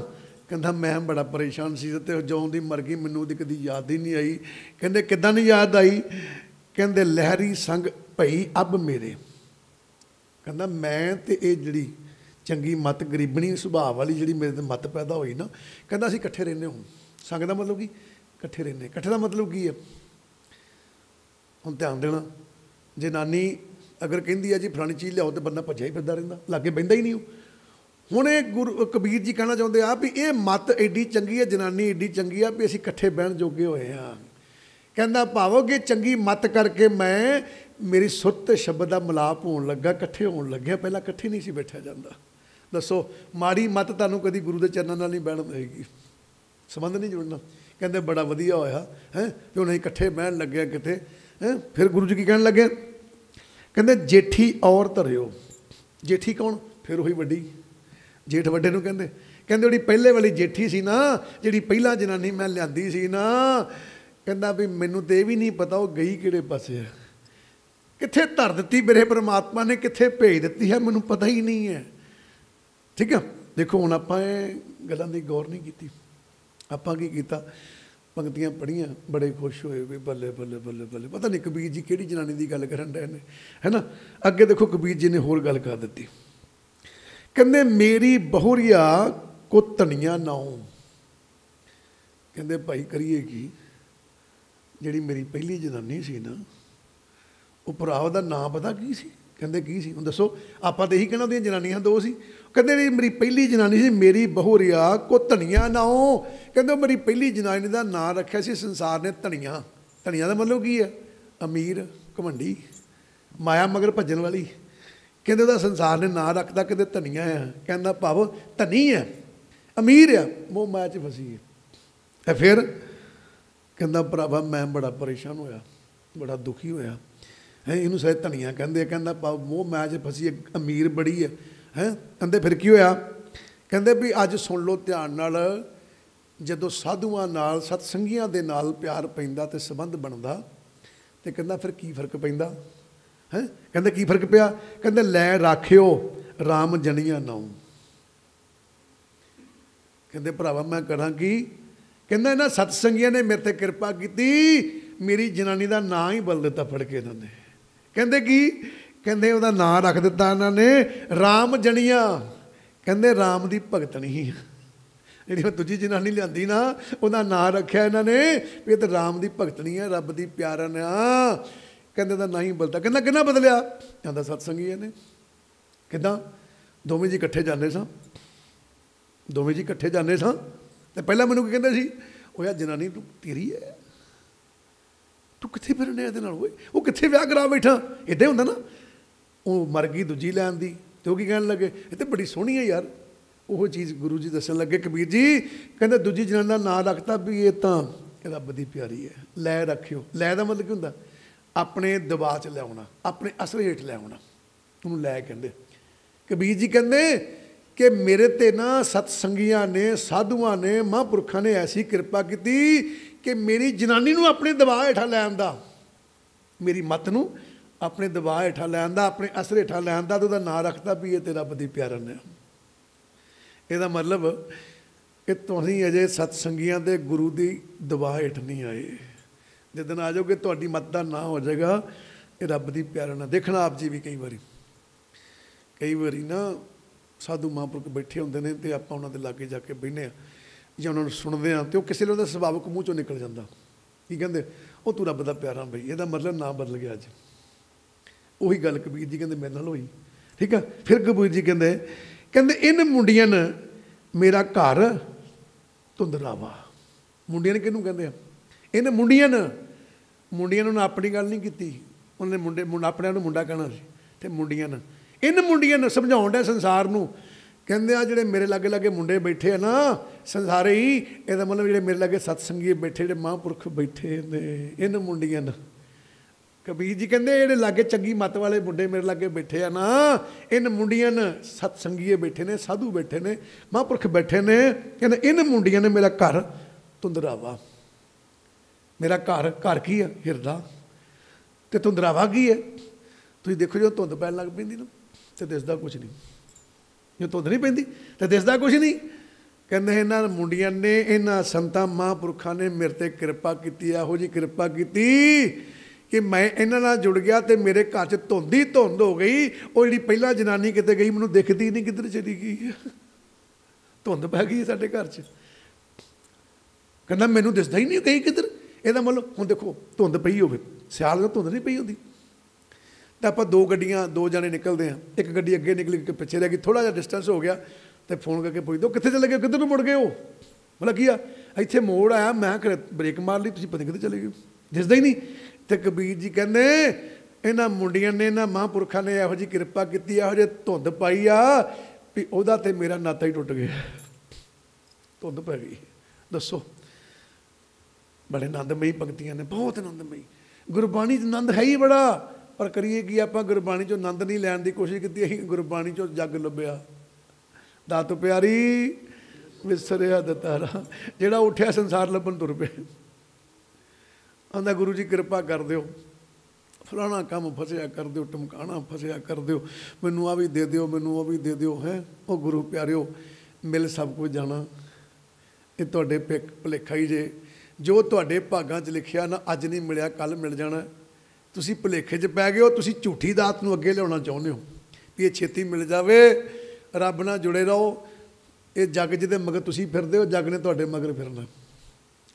ਕਹਿੰਦਾ ਮੈਂ ਬੜਾ ਪਰੇਸ਼ਾਨ ਸੀ, ਅਤੇ ਜਦੋਂ ਦੀ ਮਰ ਗਈ ਮੈਨੂੰ ਉਹਦੀ ਕਦੀ ਯਾਦ ਹੀ ਨਹੀਂ ਆਈ। ਕਹਿੰਦੇ ਕਿੱਦਾਂ ਨਹੀਂ ਯਾਦ ਆਈ, ਕਹਿੰਦੇ ਲਹਿਰੀ ਸੰਗ ਭਈ ਅਬ ਮੇਰੇ। ਕਹਿੰਦਾ ਮੈਂ ਤੇ ਇਹ ਜਿਹੜੀ ਚੰਗੀ ਮੱਤ ਗਰੀਬਣੀ ਸੁਭਾਅ ਵਾਲੀ ਜਿਹੜੀ ਮੇਰੇ 'ਤੇ ਮੱਤ ਪੈਦਾ ਹੋਈ ਨਾ, ਕਹਿੰਦਾ ਅਸੀਂ ਇਕੱਠੇ ਰਹਿੰਦੇ। ਹੁਣ ਸੰਗ ਦਾ ਮਤਲਬ ਕੀ, ਇਕੱਠੇ ਰਹਿੰਦੇ। ਇਕੱਠੇ ਦਾ ਮਤਲਬ ਕੀ ਹੈ, ਹੁਣ ਧਿਆਨ ਦੇਣਾ। ਜਨਾਨੀ ਅਗਰ ਕਹਿੰਦੀ ਹੈ ਜੀ ਫਲਾਣੀ ਚੀਜ਼ ਲਿਆਓ, ਤਾਂ ਬੰਦਾ ਭੱਜਿਆ ਹੀ ਫਿਰਦਾ ਰਹਿੰਦਾ, ਲਾਗੇ ਬਹਿੰਦਾ ਹੀ ਨਹੀਂ ਉਹ। ਹੁਣ ਇਹ ਗੁਰੂ ਕਬੀਰ ਜੀ ਕਹਿਣਾ ਚਾਹੁੰਦੇ ਆ ਵੀ ਇਹ ਮੱਤ ਐਡੀ ਚੰਗੀ ਹੈ, ਜਨਾਨੀ ਐਡੀ ਚੰਗੀ ਆ ਵੀ ਅਸੀਂ ਇਕੱਠੇ ਬਹਿਣ ਜੋਗੇ ਹੋਏ ਹਾਂ। ਕਹਿੰਦਾ ਭਾਵੋਗੇ ਚੰਗੀ ਮੱਤ ਕਰਕੇ ਮੈਂ, ਮੇਰੀ ਸੁੱਤ ਤੇ ਸ਼ਬਦ ਦਾ ਮਿਲਾਪ ਹੋਣ ਲੱਗਾ, ਇਕੱਠੇ ਹੋਣ ਲੱਗਿਆ। ਪਹਿਲਾਂ ਇਕੱਠੇ ਨਹੀਂ ਸੀ ਬੈਠਿਆ ਜਾਂਦਾ। ਦੱਸੋ ਮਾੜੀ ਮੱਤ ਤੁਹਾਨੂੰ ਕਦੀ ਗੁਰੂ ਦੇ ਚਰਨਾਂ ਨਾਲ ਨਹੀਂ ਬਹਿਣ ਦੇਵੇਗੀ, ਸੰਬੰਧ ਨਹੀਂ ਜੁੜਨਾ। ਕਹਿੰਦੇ ਬੜਾ ਵਧੀਆ ਹੋਇਆ ਹੈ ਵੀ ਹੁਣ ਅਸੀਂ ਇਕੱਠੇ ਬਹਿਣ ਲੱਗਿਆ ਕਿਤੇ, ਹੈਂ। ਫਿਰ ਗੁਰੂ ਜੀ ਕੀ ਕਹਿਣ ਲੱਗੇ, ਕਹਿੰਦੇ ਜੇਠੀ ਔਰ ਧਰਿਓ। ਜੇਠੀ ਕੌਣ, ਫਿਰ ਉਹੀ ਵੱਡੀ, ਜੇਠ ਵੱਡੇ ਨੂੰ ਕਹਿੰਦੇ। ਕਹਿੰਦੇ ਜਿਹੜੀ ਪਹਿਲੇ ਵਾਲੀ ਜੇਠੀ ਸੀ ਨਾ, ਜਿਹੜੀ ਪਹਿਲਾਂ ਜਨਾਨੀ ਮੈਂ ਲਿਆਂਦੀ ਸੀ ਨਾ, कहता भी मैनू तो यह भी नहीं पता वो गई किहड़े पासे है, कित्थे धर दित्ती मेरे परमात्मा ने, कित्थे भेज दित्ती है मैनू पता ही नहीं है। ठीक है, देखो हुण आपां गल्लां दी गौर नहीं की, आपां की कीता, पंक्तियां पढ़ियां, बड़े खुश होए भी बल्ले बल्ले बल्ले बल्ले, पता नहीं कबीर जी किहड़ी जनानी की गल करन डए ने, है ना। अगे देखो कबीर जी ने होर गल कर दी, कहंदे मेरी बहुरिया को धनिया नाओ, कहंदे भाई करिए की, जिहड़ी मेरी पहली जनानी सी ना, वो भरा दा नाम पता की सी, कहंदे की सी, हुण दसो, आपां तां इही कहना उहदियां जनानियां दो सी, कहंदे मेरी पहली जनानी सी मेरी बहुरिया को धनिया नाओ, कहंदे मेरी पहली जनानी का नाम रखिया सी संसार ने धनिया। धनिया का मतलब की है, अमीर घमंडी माया मगर भजन वाली, कहंदे उहदा संसार ने नाम रखता कहते धनिया है, कहंदा भाव धनी है, अमीर है, मोह माया च फसी है। फिर कहंदा भरावा मैं बड़ा परेशान होया, बड़ा दुखी होया है, इनू शायद धनिया कहंदे, कहंदा भाव मोह माया च फसी है, अमीर बड़ी है कहंदे फिर की होया, कहंदे भी अज सुन लो ध्यान नाल, जदों साधुआं नाल सतसंगियां दे नाल प्यार पैंदा ते संबंध बनदा, ते कहंदा फिर की फर्क पैंदा है, कहंदे की फर्क पिया, कहंदे लै राखियो राम जनिया नाऊ, कहंदे भरावा मैं करा की, कहंदा इन्हां सतसंगियां ने मेरे ते कृपा कीती, मेरी जनानी दा नाम ही बदल दिता फड़ के इन्होंने, कहंदे की, कहंदे उहदा नाम रख दिता इन्होंने राम जनिया, कहंदे राम दी भगतनी जी दूजी जनानी लियांदी ना, उहदा नाम रखिया इन्होंने भी तो राम दी भगतनी है, रब दी प्यारा ने, कहंदे दा नाम ही बदलता, कहंदा किन्ना बदलिया, कहंदा सतसंगियां ने। किदां, दोवें जी इकट्ठे जांदे सां, दोवें जी इकट्ठे जांदे सां, ते पहलां मैनूं की कहंदे सी, ओ यार जनानी तू तेरी है, तू कित्थे फिरने इहदे नाल, वो कित्थे विआह करा बैठा, इदां हुंदा ना, वो मर गई दूजी लैन दी, ते वो की कहण लगे ये तो बड़ी सोहनी है यार, वो चीज़ गुरु जी दसन लगे, कबीर जी कहंदे दूजी जनानी का नाम रखता भी ये तो रब दी प्यारी है, लै रखियो, लै का मतलब की हुंदा, अपने दबाव च लियाउणा, अपने असर हेठ लियाउणा, उहनूं लै कहंदे। कबीर जी कहंदे कि मेरे ते ना सतसंगियां ने, साधुआं ने, महापुरखां ने ऐसी कृपा की कि मेरी जनानी नूं अपने दबाव हेठा लै आंदा, मेरी मत नूं अपने दबाव हेठा लै आंदा, अपने असर हेठा लै आंदा, तो उहदा नाम रखता भी ये ते रब दी प्यारा ने। ਇਹਦਾ ਮਤਲਬ कि तुसीं अजे सतसंगियां दे गुरु की दबाव हेठ नहीं आए, जिस दिन आ जाओगे तुहाडी मत का ना हो जाएगा, ये रब की प्यारा ना। देखना आप जी भी कई बारी ना साधु महापुरख बैठे होंदे ने, ते आपां उन्हां दे लागे जाके बहिने जां उन्हां नूं सुणदे आ, ते किसी वेले उहदा सुभावक मूँह चों निकल जांदा, की कहंदे ओ तू रब दा प्यारा बई, ਇਹਦਾ मतलब ना बदल गया अज। ਉਹੀ ਗੱਲ कबीर जी कहंदे मेरे नाल होई, ठीक है। फिर कबीर जी कहंदे इन मुंडियां ने मेरा घर धुंधलावा, मुंडियां ने किहनूं कहंदे आ, इन मुंडियां ने अपनी गल नहीं की, उन्होंने मुंडे अपने नूं मुंडा कहना सी, ते मुंडियां ने, इन मुंडियां ने समझाउण डे संसार नूं, कहंदे आ जिहड़े मेरे लागे लागे मुंडे बैठे है ना संसारे ही, ਇਹਦਾ मतलब जिहड़े मेरे लागे सतसंगी बैठे, जिहड़े महापुरख बैठे ने, इन मुंडियां ने। कबीर जी कहंदे जिहड़े लागे चंगी मत वाले मुंडे मेरे लागे बैठे है ना, इन मुंडियां ने, सतसंगीए बैठे ने, साधु बैठे ने, महापुरख बैठे ने, कहंदे इन मुंडियां ने मेरा घर धुंधरावा, मेरा घर की है हिरदा, ते धुंधरावा की है, तुसीं देखो जो धुंध पैण लग पैंदी ना ते दिसदा कुछ नहीं, जो धुंध नहीं पैंदी ते दिसदा कुछ नहीं। कहंदे इन्हां मुंडियां ने, इन्हां संतां महापुरखां ने मेरे ते कृपा कीती, इहो जी कृपा कीती कि मैं इन्हां नाल जुड़ गया, तो मेरे घर च धुंध ही धुंध हो गई, वो जिहड़ी पहला जनानी किते गई मैनूं दिखदी नहीं किधर चली गई, धुंध पै गई साडे घर च, कहंदा मैनूं दिसदा ही नहीं गई किधर। ਇਹਦਾ मतलब हुण देखो धुंध पई होवे, सियाल में धुंध नहीं पई होंदी, तो आपां दो गड्डियां, दो जने निकलते हैं, एक गड्डी अगे निकली, एक पिछे रह गई, थोड़ा जिहा डिस्टेंस हो गया, तो फोन करके पुछदे कित्थे चले गए, किधर नूं मुड़ गए हो, मतलब की आ इत्थे मोड़ आया, मैं घर ब्रेक मार ली, तुसीं पता कित्थे चले गए, दिसदा ही नहीं। तो कबीर जी कहंदे इन्हां मुंडियां ने, इन्हां महापुरखां ने इहो जी कृपा कीती, इहो जी धुंध पाई आ भी उहदा ते मेरा नाता ही टुट गया, धुंध पै गई। दसो, बड़े आनंदमई पंक्तियां ने, बहुत आनंदमई, गुरबाणी आनंद है ही बड़ा, पर करिए कि आपां गुरबाणी चों आनंद नहीं लैण दी कोशिश की, असीं गुरबाणी चों जग लभ्या, दात प्यारी विसरिया दतारा, जिहड़ा उठिया संसार लभण तुर पे, ਆਂਦਾ ਗੁਰੂ ਜੀ ਕਿਰਪਾ ਕਰ ਦਿਓ, ਫਲਾਣਾ ਕੰਮ ਫਸਿਆ ਕਰ ਦਿਓ, ਟਮਕਾਣਾ ਫਸਿਆ ਕਰ ਦਿਓ, ਮੈਨੂੰ ਆ ਵੀ ਦੇ ਦਿਓ, ਮੈਨੂੰ ਉਹ ਵੀ ਦੇ ਦਿਓ। ਹੈ ਉਹ ਗੁਰੂ ਪਿਆਰਿਓ, ਮਿਲ ਸਭ ਕੁਝ ਜਾਣਾ, ਇਹ ਤੁਹਾਡੇ ਭੁਲੇਖਾ ਹੀ ਜੇ। ਜੋ ਤੁਹਾਡੇ ਭਾਗਾਂ 'ਚ ਲਿਖਿਆ ਨਾ, ਅੱਜ ਨਹੀਂ ਮਿਲਿਆ ਕੱਲ੍ਹ ਮਿਲ ਜਾਣਾ। ਤੁਸੀਂ ਭੁਲੇਖੇ 'ਚ ਪੈ ਗਏ ਹੋ, ਤੁਸੀਂ ਝੂਠੀ ਦਾਤ ਨੂੰ ਅੱਗੇ ਲਿਆਉਣਾ ਚਾਹੁੰਦੇ ਹੋ ਵੀ ਇਹ ਛੇਤੀ ਮਿਲ ਜਾਵੇ। ਰੱਬ ਨਾਲ ਜੁੜੇ ਰਹੋ। ਇਹ ਜੱਗ ਜਿਹਦੇ ਮਗਰ ਤੁਸੀਂ ਫਿਰਦੇ ਹੋ, ਜੱਗ ਨੇ ਤੁਹਾਡੇ ਮਗਰ ਫਿਰਨਾ,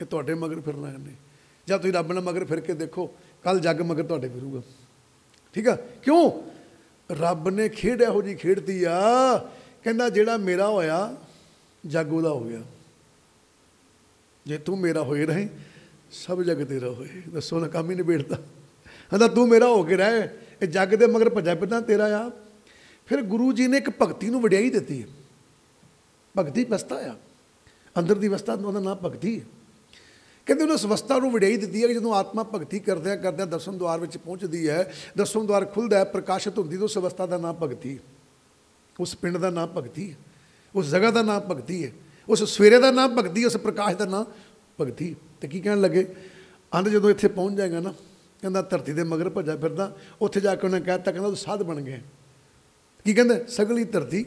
ਇਹ ਤੁਹਾਡੇ ਮਗਰ ਫਿਰਨਾ ਇਹਨੇ। ਜਾਂ ਤੁਸੀਂ ਰੱਬ ਨਾਲ ਮਗਰ ਫਿਰ ਕੇ ਦੇਖੋ, ਕੱਲ੍ਹ ਜੱਗ ਮਗਰ ਤੁਹਾਡੇ ਫਿਰੂਗਾ। ਠੀਕ ਆ? ਕਿਉਂ? ਰੱਬ ਨੇ ਖੇਡ ਇਹੋ ਜਿਹੀ ਖੇਡਤੀ ਆ, ਕਹਿੰਦਾ ਜਿਹੜਾ ਮੇਰਾ ਹੋਇਆ ਜੱਗ ਉਹਦਾ ਹੋ ਗਿਆ। ਜੇ ਤੂੰ ਮੇਰਾ ਹੋਏ ਰਹੇ, ਸਭ ਜੱਗ ਤੇਰਾ ਹੋਏ। ਦੱਸੋ ਨਾ, ਕੰਮ ਹੀ ਨਿਬੇੜਦਾ। ਕਹਿੰਦਾ ਤੂੰ ਮੇਰਾ ਹੋ ਕੇ ਰਹਿ, ਇਹ ਜੱਗ ਦੇ ਮਗਰ ਭੱਜਾ ਫਿਰਦਾ ਤੇਰਾ ਆ। ਫਿਰ ਗੁਰੂ ਜੀ ਨੇ ਇੱਕ ਭਗਤੀ ਨੂੰ ਵਡਿਆਈ ਦਿੱਤੀ ਹੈ। ਭਗਤੀ ਅਵਸਥਾ ਆ, ਅੰਦਰ ਦੀ ਅਵਸਥਾ, ਉਹਦਾ ਨਾਮ ਭਗਤੀ ਹੈ। ਕਹਿੰਦੇ ਉਹਨੇ ਉਸ ਅਵਸਥਾ ਨੂੰ ਵਡਿਆਈ ਦਿੱਤੀ ਹੈ ਕਿ ਜਦੋਂ ਆਤਮਾ ਭਗਤੀ ਕਰਦਿਆਂ ਕਰਦਿਆਂ ਦਸਮ ਦੁਆਰ ਵਿੱਚ ਪਹੁੰਚਦੀ ਹੈ, ਦਸਮ ਦੁਆਰ ਖੁੱਲ੍ਹਦਾ ਹੈ, ਪ੍ਰਕਾਸ਼ਿਤ ਹੁੰਦੀ, ਤਾਂ ਉਸ ਅਵਸਥਾ ਦਾ ਨਾਮ ਭਗਤੀ ਹੈ। ਉਸ ਪਿੰਡ ਦਾ ਨਾਮ ਭਗਤੀ ਹੈ, ਉਸ ਜਗ੍ਹਾ ਦਾ ਨਾਮ ਭਗਤੀ ਹੈ, ਉਸ ਸਵੇਰੇ ਦਾ ਨਾਮ ਭਗਤੀ, ਉਸ ਪ੍ਰਕਾਸ਼ ਦਾ ਨਾਮ ਭਗਤੀ। ਅਤੇ ਕੀ ਕਹਿਣ ਲੱਗੇ? ਆਂਦੇ ਜਦੋਂ ਇੱਥੇ ਪਹੁੰਚ ਜਾਏਗਾ ਨਾ, ਕਹਿੰਦਾ ਧਰਤੀ ਦੇ ਮਗਰ ਭੱਜਾ ਫਿਰਦਾ। ਉੱਥੇ ਜਾ ਕੇ ਉਹਨੇ ਕਹਿ ਦਿੱਤਾ, ਕਹਿੰਦਾ ਉਹ ਸਾਧ ਬਣ ਗਏ। ਕੀ ਕਹਿੰਦੇ? ਸਗਲੀ ਧਰਤੀ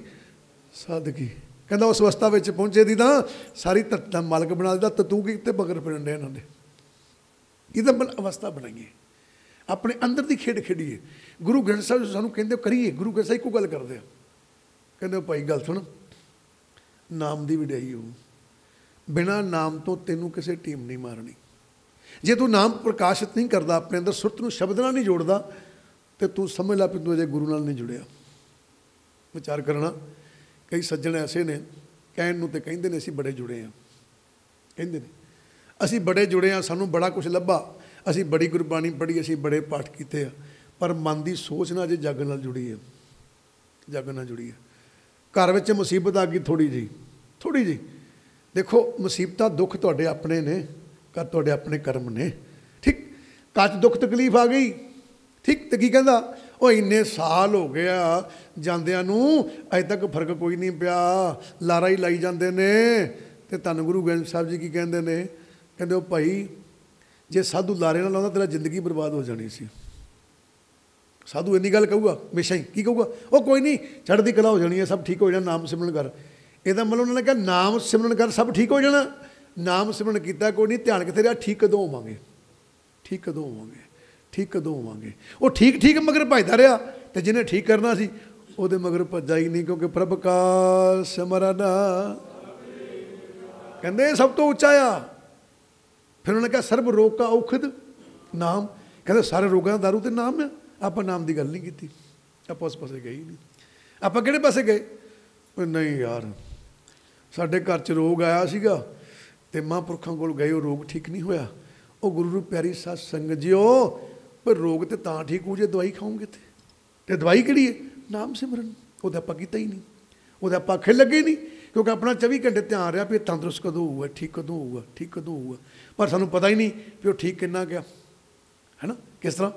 ਸਾਧ ਗਈ। ਕਹਿੰਦਾ ਉਸ ਅਵਸਥਾ ਵਿੱਚ ਪਹੁੰਚੇ ਦੀ ਤਾਂ ਸਾਰੀ ਧਰਤੀ ਦਾ ਮਾਲਕ ਬਣਾ ਦਿੱਤਾ। ਤਾਂ ਤੂੰ ਕਿਤੇ ਮਗਰ ਫਿਰਨ ਡਿਆ ਇਹਨਾਂ ਦੇ? ਇਹਦਾ ਅਵਸਥਾ ਬਣਾਈਏ, ਆਪਣੇ ਅੰਦਰ ਦੀ ਖੇਡ ਖੇਡੀਏ। ਗੁਰੂ ਗ੍ਰੰਥ ਸਾਹਿਬ ਸਾਨੂੰ ਕਹਿੰਦੇ ਕਰੀਏ। ਗੁਰੂ ਗ੍ਰੰਥ ਸਾਹਿਬ ਇੱਕੋ ਗੱਲ ਕਰਦੇ ਆ, ਕਹਿੰਦੇ ਭਾਈ ਗੱਲ ਸੁਣ, ਨਾਮ ਦੀ ਵਡਿਆਈ ਹੋ। ਬਿਨਾਂ ਨਾਮ ਤੋਂ ਤੈਨੂੰ ਕਿਸੇ ਟੀਮ ਨਹੀਂ ਮਾਰਨੀ। ਜੇ ਤੂੰ ਨਾਮ ਪ੍ਰਕਾਸ਼ਿਤ ਨਹੀਂ ਕਰਦਾ ਆਪਣੇ ਅੰਦਰ, ਸੁਰਤ ਨੂੰ ਸ਼ਬਦ ਨਾਲ ਨਹੀਂ ਜੋੜਦਾ, ਤੇ ਤੂੰ ਸਮਝ ਲਾ ਵੀ ਤੂੰ ਅਜੇ ਗੁਰੂ ਨਾਲ ਨਹੀਂ ਜੁੜਿਆ। ਵਿਚਾਰ ਕਰਨਾ। ਕਈ ਸੱਜਣ ਐਸੇ ਨੇ, ਕਹਿਣ ਨੂੰ ਤੇ ਕਹਿੰਦੇ ਨੇ ਅਸੀਂ ਬੜੇ ਜੁੜੇ ਹਾਂ, ਕਹਿੰਦੇ ਨੇ ਅਸੀਂ ਬੜੇ ਜੁੜੇ ਹਾਂ, ਸਾਨੂੰ ਬੜਾ ਕੁਛ ਲੱਭਾ, ਅਸੀਂ ਬੜੀ ਗੁਰਬਾਣੀ ਪੜ੍ਹੀ, ਅਸੀਂ ਬੜੇ ਪਾਠ ਕੀਤੇ ਆ, ਪਰ ਮਨ ਦੀ ਸੋਚ ਨਾਲ ਅਜੇ ਜੱਗ ਨਾਲ ਜੁੜੀ ਹੈ, ਜੱਗ ਨਾਲ ਜੁੜੀ ਹੈ। ਘਰ ਵਿੱਚ ਮੁਸੀਬਤ ਆ ਗਈ ਥੋੜ੍ਹੀ ਜਿਹੀ। ਦੇਖੋ ਮੁਸੀਬਤਾਂ ਦੁੱਖ ਤੁਹਾਡੇ ਆਪਣੇ ਨੇ, ਤੁਹਾਡੇ ਆਪਣੇ ਕਰਮ ਨੇ। ਠੀਕ? ਕੱਚ ਦੁੱਖ ਤਕਲੀਫ ਆ ਗਈ। ਠੀਕ? ਤੇ ਕੀ ਕਹਿੰਦਾ? ਉਹ ਇੰਨੇ ਸਾਲ ਹੋ ਗਿਆ ਜਾਂਦਿਆਂ ਨੂੰ, ਅਜੇ ਤੱਕ ਫਰਕ ਕੋਈ ਨਹੀਂ ਪਿਆ, ਲਾਰਾ ਹੀ ਲਾਈ ਜਾਂਦੇ ਨੇ। ਤੇ ਧੰਨ ਗੁਰੂ ਗ੍ਰੰਥ ਸਾਹਿਬ ਜੀ ਕੀ ਕਹਿੰਦੇ ਨੇ? ਕਹਿੰਦੇ ਉਹ ਭਾਈ, ਜੇ ਸਾਧੂ ਲਾਰੇ ਨਾਲ ਲਾਉਂਦਾ, ਤੇਰਾ ਜ਼ਿੰਦਗੀ ਬਰਬਾਦ ਹੋ ਜਾਣੀ ਸੀ। ਸਾਧੂ ਇੰਨੀ ਗੱਲ ਕਹੂਗਾ ਹਮੇਸ਼ਾ ਹੀ, ਕੀ ਕਹੂਗਾ? ਉਹ ਕੋਈ ਨਹੀਂ, ਚੜ੍ਹਦੀ ਕਲਾ ਹੋ ਜਾਣੀ ਹੈ, ਸਭ ਠੀਕ ਹੋ ਜਾਣਾ, ਨਾਮ ਸਿਮਰਨ ਕਰ। ਇਹਦਾ ਮਤਲਬ ਉਹਨਾਂ ਨੇ ਕਿਹਾ ਨਾਮ ਸਿਮਰਨ ਕਰ, ਸਭ ਠੀਕ ਹੋ ਜਾਣਾ। ਨਾਮ ਸਿਮਰਨ ਕੀਤਾ ਕੋਈ ਨਹੀਂ, ਧਿਆਨ ਕਿੱਥੇ ਰਿਹਾ? ਠੀਕ ਕਦੋਂ ਹੋਵਾਂਗੇ, ਠੀਕ ਕਦੋਂ ਹੋਵਾਂਗੇ, ਠੀਕ ਕਦੋਂ ਹੋਵਾਂਗੇ। ਉਹ ਠੀਕ ਮਗਰ ਭੱਜਦਾ ਰਿਹਾ, ਤੇ ਜਿਹਨੇ ਠੀਕ ਕਰਨਾ ਸੀ ਉਹਦੇ ਮਗਰ ਭੱਜਾ ਹੀ ਨਹੀਂ, ਕਿਉਂਕਿ ਪ੍ਰਭ ਕਾ ਸਿਮਰਨ ਕਹਿੰਦੇ ਸਭ ਤੋਂ ਉੱਚਾ ਆ। ਫਿਰ ਉਹਨਾਂ ਨੇ ਕਿਹਾ ਸਰਬ ਰੋਗ ਕਾ ਔਖਦ ਨਾਮ। ਕਹਿੰਦੇ ਸਾਰੇ ਰੋਗਾਂ ਦਾ ਦਾਰੂ ਤੇ ਨਾਮ ਆ। ਆਪਾਂ ਨਾਮ ਦੀ ਗੱਲ ਨਹੀਂ ਕੀਤੀ, ਆਪਾਂ ਉਸ ਪਾਸੇ ਗਏ ਹੀ ਨਹੀਂ। ਆਪਾਂ ਕਿਹੜੇ ਪਾਸੇ ਗਏ? ਨਹੀਂ ਯਾਰ, ਸਾਡੇ ਘਰ 'ਚ ਰੋਗ ਆਇਆ ਸੀਗਾ, ਅਤੇ ਮਹਾਂਪੁਰਖਾਂ ਕੋਲ ਗਏ, ਉਹ ਰੋਗ ਠੀਕ ਨਹੀਂ ਹੋਇਆ। ਉਹ ਗੁਰੂ ਨੂੰ ਪਿਆਰੀ ਸਾਧ ਸੰਗਤ ਜੀਓ, ਪਰ ਰੋਗ ਤਾਂ ਤਾਂ ਠੀਕ ਹੋ ਜੇ ਦਵਾਈ ਖਾਓਗੇ ਤੇ ਦਵਾਈ ਕਿਹੜੀ ਹੈ? ਨਾਮ ਸਿਮਰਨ। ਉਹਦਾ ਆਪਾਂ ਕੀਤਾ ਹੀ ਨਹੀਂ, ਉਹਦੇ ਆਪਾਂ ਆਖੇ ਲੱਗੇ ਹੀ ਨਹੀਂ, ਕਿਉਂਕਿ ਆਪਣਾ 24 ਘੰਟੇ ਧਿਆਨ ਰਿਹਾ ਵੀ ਇਹ ਤੰਦਰੁਸਤ ਕਦੋਂ ਹੋਊਗਾ, ਠੀਕ ਕਦੋਂ ਹੋਊਗਾ, ਠੀਕ ਕਦੋਂ ਹੋਊਗਾ। ਪਰ ਸਾਨੂੰ ਪਤਾ ਹੀ ਨਹੀਂ ਵੀ ਉਹ ਠੀਕ ਕਿੰਨਾ ਗਿਆ, ਹੈ ਨਾ? ਕਿਸ ਤਰ੍ਹਾਂ?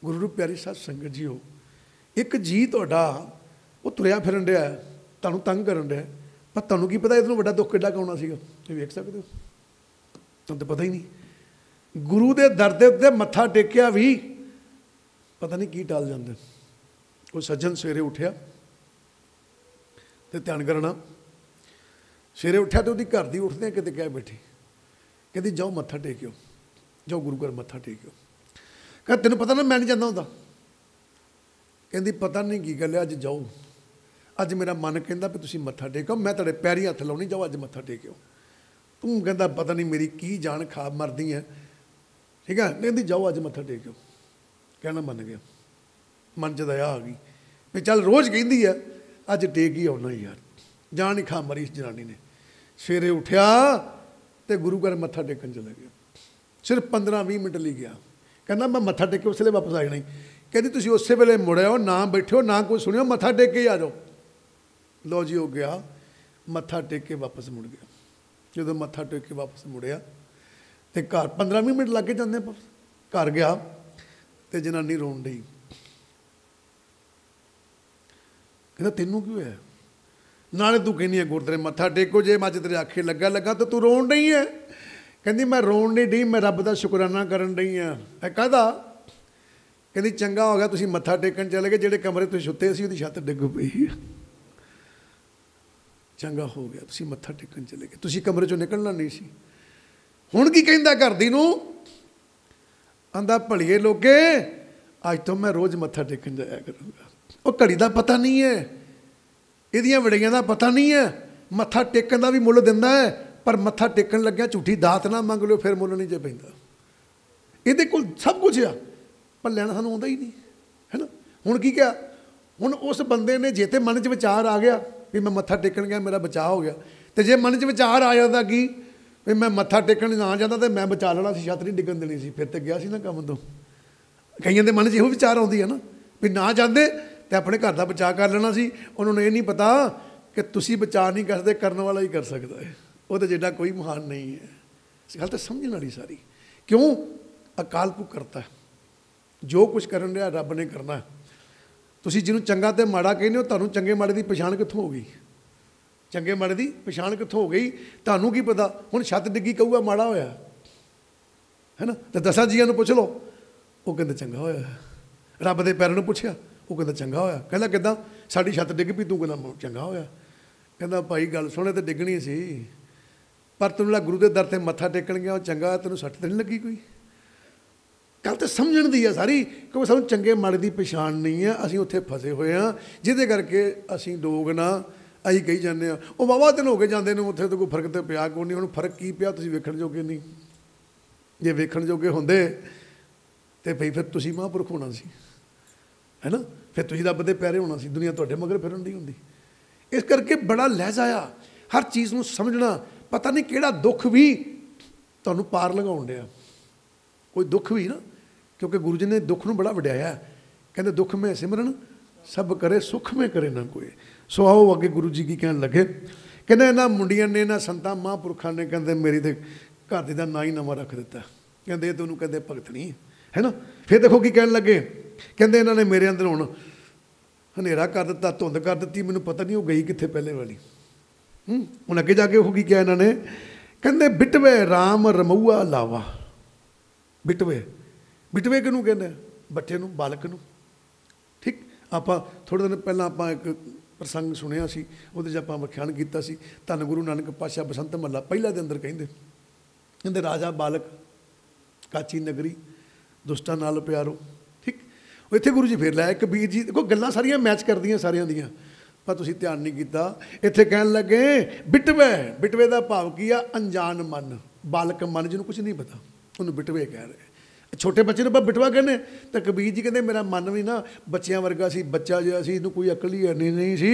ਗੁਰੂ ਨੂੰ ਪਿਆਰੀ ਸਾਧ ਸੰਗਤ ਜੀਓ, ਇੱਕ ਜੀ ਤੁਹਾਡਾ ਉਹ ਤੁਰਿਆ ਫਿਰਨ ਡਿਆ, ਤੁਹਾਨੂੰ ਤੰਗ ਕਰਨ ਡਿਆ, ਪਰ ਤੁਹਾਨੂੰ ਕੀ ਪਤਾ ਇਹਨੂੰ ਵੱਡਾ ਦੁੱਖ ਕਿੱਡਾ ਆਉਣਾ ਸੀਗਾ? ਇਹ ਵੇਖ ਸਕਦੇ ਹੋ? ਤੁਹਾਨੂੰ ਤਾਂ ਪਤਾ ਹੀ ਨਹੀਂ। ਗੁਰੂ ਦੇ ਦਰ ਦੇ ਉੱਤੇ ਮੱਥਾ ਟੇਕਿਆ ਵੀ ਪਤਾ ਨਹੀਂ ਕੀ ਟਾਲ ਜਾਂਦੇ। ਉਹ ਸੱਜਣ ਸਵੇਰੇ ਉੱਠਿਆ, ਤੇ ਧਿਆਨ ਕਰਨਾ, ਸਵੇਰੇ ਉੱਠਿਆ ਤੇ ਉਹਦੀ ਘਰ ਦੀ ਉੱਠਦੇ ਕਿਤੇ ਕਹਿ ਬੈਠੀ, ਕਹਿੰਦੀ ਜਾਓ ਮੱਥਾ ਟੇਕਿਓ, ਜਾਓ ਗੁਰੂ ਘਰ ਮੱਥਾ ਟੇਕਿਓ। ਕਹਿੰਦਾ ਤੈਨੂੰ ਪਤਾ ਨਾ ਮੈਂ ਨਹੀਂ ਜਾਂਦਾ ਹੁੰਦਾ। ਕਹਿੰਦੀ ਪਤਾ ਨਹੀਂ ਕੀ ਗੱਲ ਹੈ, ਅੱਜ ਜਾਓ, ਅੱਜ ਮੇਰਾ ਮਨ ਕਹਿੰਦਾ ਵੀ ਤੁਸੀਂ ਮੱਥਾ ਟੇਕੋ, ਮੈਂ ਤੁਹਾਡੇ ਪੈਰੀਂ ਹੱਥ ਲਾਉਣੀ, ਜਾਓ ਅੱਜ ਮੱਥਾ ਟੇਕਿਓ। ਤੂੰ ਕਹਿੰਦਾ ਪਤਾ ਨਹੀਂ ਮੇਰੀ ਕੀ ਜਾਨ ਖਾ ਮਰਦੀ ਹੈ। ਠੀਕ ਹੈ? ਕਹਿੰਦੀ ਜਾਓ ਅੱਜ ਮੱਥਾ ਟੇਕਿਓ। ਕਹਿਣਾ ਮੰਨ ਗਿਆ, ਮਨ 'ਚ ਦਇਆ ਆ ਗਈ ਵੀ ਚੱਲ ਰੋਜ਼ ਕਹਿੰਦੀ ਆ, ਅੱਜ ਟੇਕ ਹੀ ਆਉਣਾ ਯਾਰ। ਜਾਨ ਹੀ ਖਾ ਮਰੀ ਇਸ ਜਨਾਨੀ ਨੇ। ਸਵੇਰੇ ਉੱਠਿਆ ਤੇ ਗੁਰੂ ਘਰ ਮੱਥਾ ਟੇਕਣ ਚਲਾ ਗਿਆ। ਸਿਰਫ 15-20 ਮਿੰਟ ਲਈ ਗਿਆ। ਕਹਿੰਦਾ ਮੈਂ ਮੱਥਾ ਟੇਕ ਕੇ ਉਸ ਵੇਲੇ ਵਾਪਸ ਆ ਜਾਣਾ। ਕਹਿੰਦੀ ਤੁਸੀਂ ਉਸੇ ਵੇਲੇ ਮੁੜਿਓ, ਨਾ ਬੈਠਿਓ, ਨਾ ਕੋਈ ਸੁਣਿਓ, ਮੱਥਾ ਟੇਕ ਕੇ ਆ ਜਾਓ। ਲਓ ਜੀ, ਹੋ ਗਿਆ, ਮੱਥਾ ਟੇਕ ਕੇ ਵਾਪਸ ਮੁੜ ਗਿਆ। ਜਦੋਂ ਮੱਥਾ ਟੇਕ ਕੇ ਵਾਪਸ ਮੁੜਿਆ ਤੇ ਘਰ 15-20 ਮਿੰਟ ਲੱਗ ਜਾਂਦੇ, ਘਰ ਗਿਆ ਤੇ ਜਨਾਨੀ ਰੋਣ ਡਈ। ਕਹਿੰਦਾ ਤੈਨੂੰ ਕੀ ਹੋਇਆ? ਨਾਲੇ ਤੂੰ ਕਹਿੰਦੀ ਹੈ ਗੁਰਦੁਆਰੇ ਮੱਥਾ ਟੇਕੋ, ਜੇ ਮੱਝ ਤੇਰੇ ਆਖੇ ਲੱਗਾ ਤਾਂ ਤੂੰ ਰੋਣ ਡਈ ਹੈ। कहती मैं रोन नहीं डी, मैं रब का शुकराना करन रही हाँ। कहदा कहती चंगा हो गया तुसीं मत्था टेकन चले गए, जिहड़े कमरे तुसीं सुते सी उहदी छत डिग पई। चंगा हो गया तुसीं मत्था टेकन चले गए, तुसीं कमरे चों निकलना नहीं सी। हुण की कहंदा घरदी नूं, आंदा भलीए लोगे अज तो मैं रोज़ मत्था टेकन जाया करूँगा। वो घड़ी का पता नहीं है, इहदियां वड़ियां का पता नहीं है। मत्था टेकन का भी मुल दिंदा है, पर मत्था टेकन लग्या झूठी दात ना मंग लो, फिर मुल नहीं जे पैंदा। इहदे कोल सब कुछ आ, पर लैना सानूं आउंदा ही नहीं है ना। हुण की क्या, हुण उस बंदे ने जे ते मन च विचार आ गया भी मैं मत्था टेकन गया मेरा बचाव हो गया, तो जे मन च विचार आ जाता कि भी मैं मत्था टेकन ना जाता तो मैं बचा लेना सी, छत नहीं डिगन देनी सी, फिर तो गया सी ना काम तो। कईयां दे मन च इहो विचार आउंदी है ना भी ना जाते तो अपने घर का बचाव कर लेना सी। उन्होंने ये नहीं पता कि तुसीं बचाव नहीं करते, करने वाला ही कर सकता है, वो तो जेडा कोई महान नहीं है। इस गल तो समझण वाली सारी। क्यों? अकाल पुरख करता है, जो कुछ करन रहा रब ने करना है। तुसीं जिन्हों चंगा तो माड़ा कहने हो, तुहानूं चंगे माड़े की पछाण कित्थों हो गई? चंगे माड़े की पछाण कित्थों हो गई? तुहानूं की पता? हुण छत डिग्गी कहूगा माड़ा होया है ना, तो 10 जीआं नूं पुछ लो, वो कहते चंगा होया। रब के पैरों पुछया, वो कहता चंगा होया। कहला किदां? साडी छत डिग पई, तूं कहना चंगा होया। कहता भाई गल सुने तो डिगनी सी, पर तैनूं गुरु के दर ते मत्था टेकन गया चंगा, तैनूं सट तो नहीं लगी कोई? गल तो समझण दी है सारी, क्योंकि सानूं चंगे माड़े की पछाण नहीं है। असीं उत्थे फसे हुए हाँ, जिहदे करके असीं लोग ना असीं कही जाने वो वाहवा दिन हो गए जांदे नूं, उत्थे तो कोई फर्क तो पिया कोई नहीं। हुण फर्क की पिया, तुसीं वेखण जोगे नहीं। जे वेखण जोगे हुंदे तो भई फिर तुसीं महापुरख होना सी, है ना, फिर तुसीं रब दे प्यारे होना सी, दुनिया तुहाडे मगर फिरन दी हुंदी। इस करके बड़ा लहजा आ हर चीज़ नूं समझना। पता नहीं किहड़ा दुख भी तुहानूं पार लगाउण डिआ, कोई दुख भी ना, क्योंकि गुरु जी ने दुख नूं बड़ा वड्याया। कहते दुख में सिमरन सब करे, सुख में करे ना कोई। सो आओ अगे गुरु जी की कहन लगे। कहते इन्हां मुंडियां ने, इन्हां संतां महापुरखां ने कहते मेरी तो घर दी दा नां ही नवां रख दिता। कहते तैनूं कहते भगत नहीं है ना। फिर देखो की कहन लगे, कहते इन्हां ने मेरे अंदर हुण हनेरा कर दिता, धुंध कर दी, मैनूं पता नहीं वो गई कित्थे पहले वाली। हुण अगे जाके होगी क्या इन्हां ने, कहते बिटवे राम रमऊआ लावा। बिटवे, बिटवे किनूं कहंदे? बच्चे नूं, बालक नूं। ठीक, आपां थोड़े दिन पहलां आपां एक प्रसंग सुनिया सी, उहदे 'च आपां व्याख्यान कीता सी। धन गुरु नानक पातशाह बसंत महला पहिला दे अंदर कहंदे, कहंदे राजा बालक काची नगरी दुष्टां नाल प्यारो। ठीक, इत्थे गुरु जी फिर लाया कबीर जी। देखो गल्लां सारियां मैच करदियां सारियां दियां, पर तुसीं ध्यान नहीं कीता। इत्थे कहन लगे बिटवे, बिटवे का भाव की आ? अनजान मन, बालक मन, जिन्होंने कुछ नहीं पता, उन्होंने बिटवे कह रहे। छोटे बच्चे ने बिटवा कहने, तो कबीर जी कहते मेरा मन भी ना बच्चों वर्गा सी, बच्चा जिहा सी, इनू कोई अकल ही नहीं सी।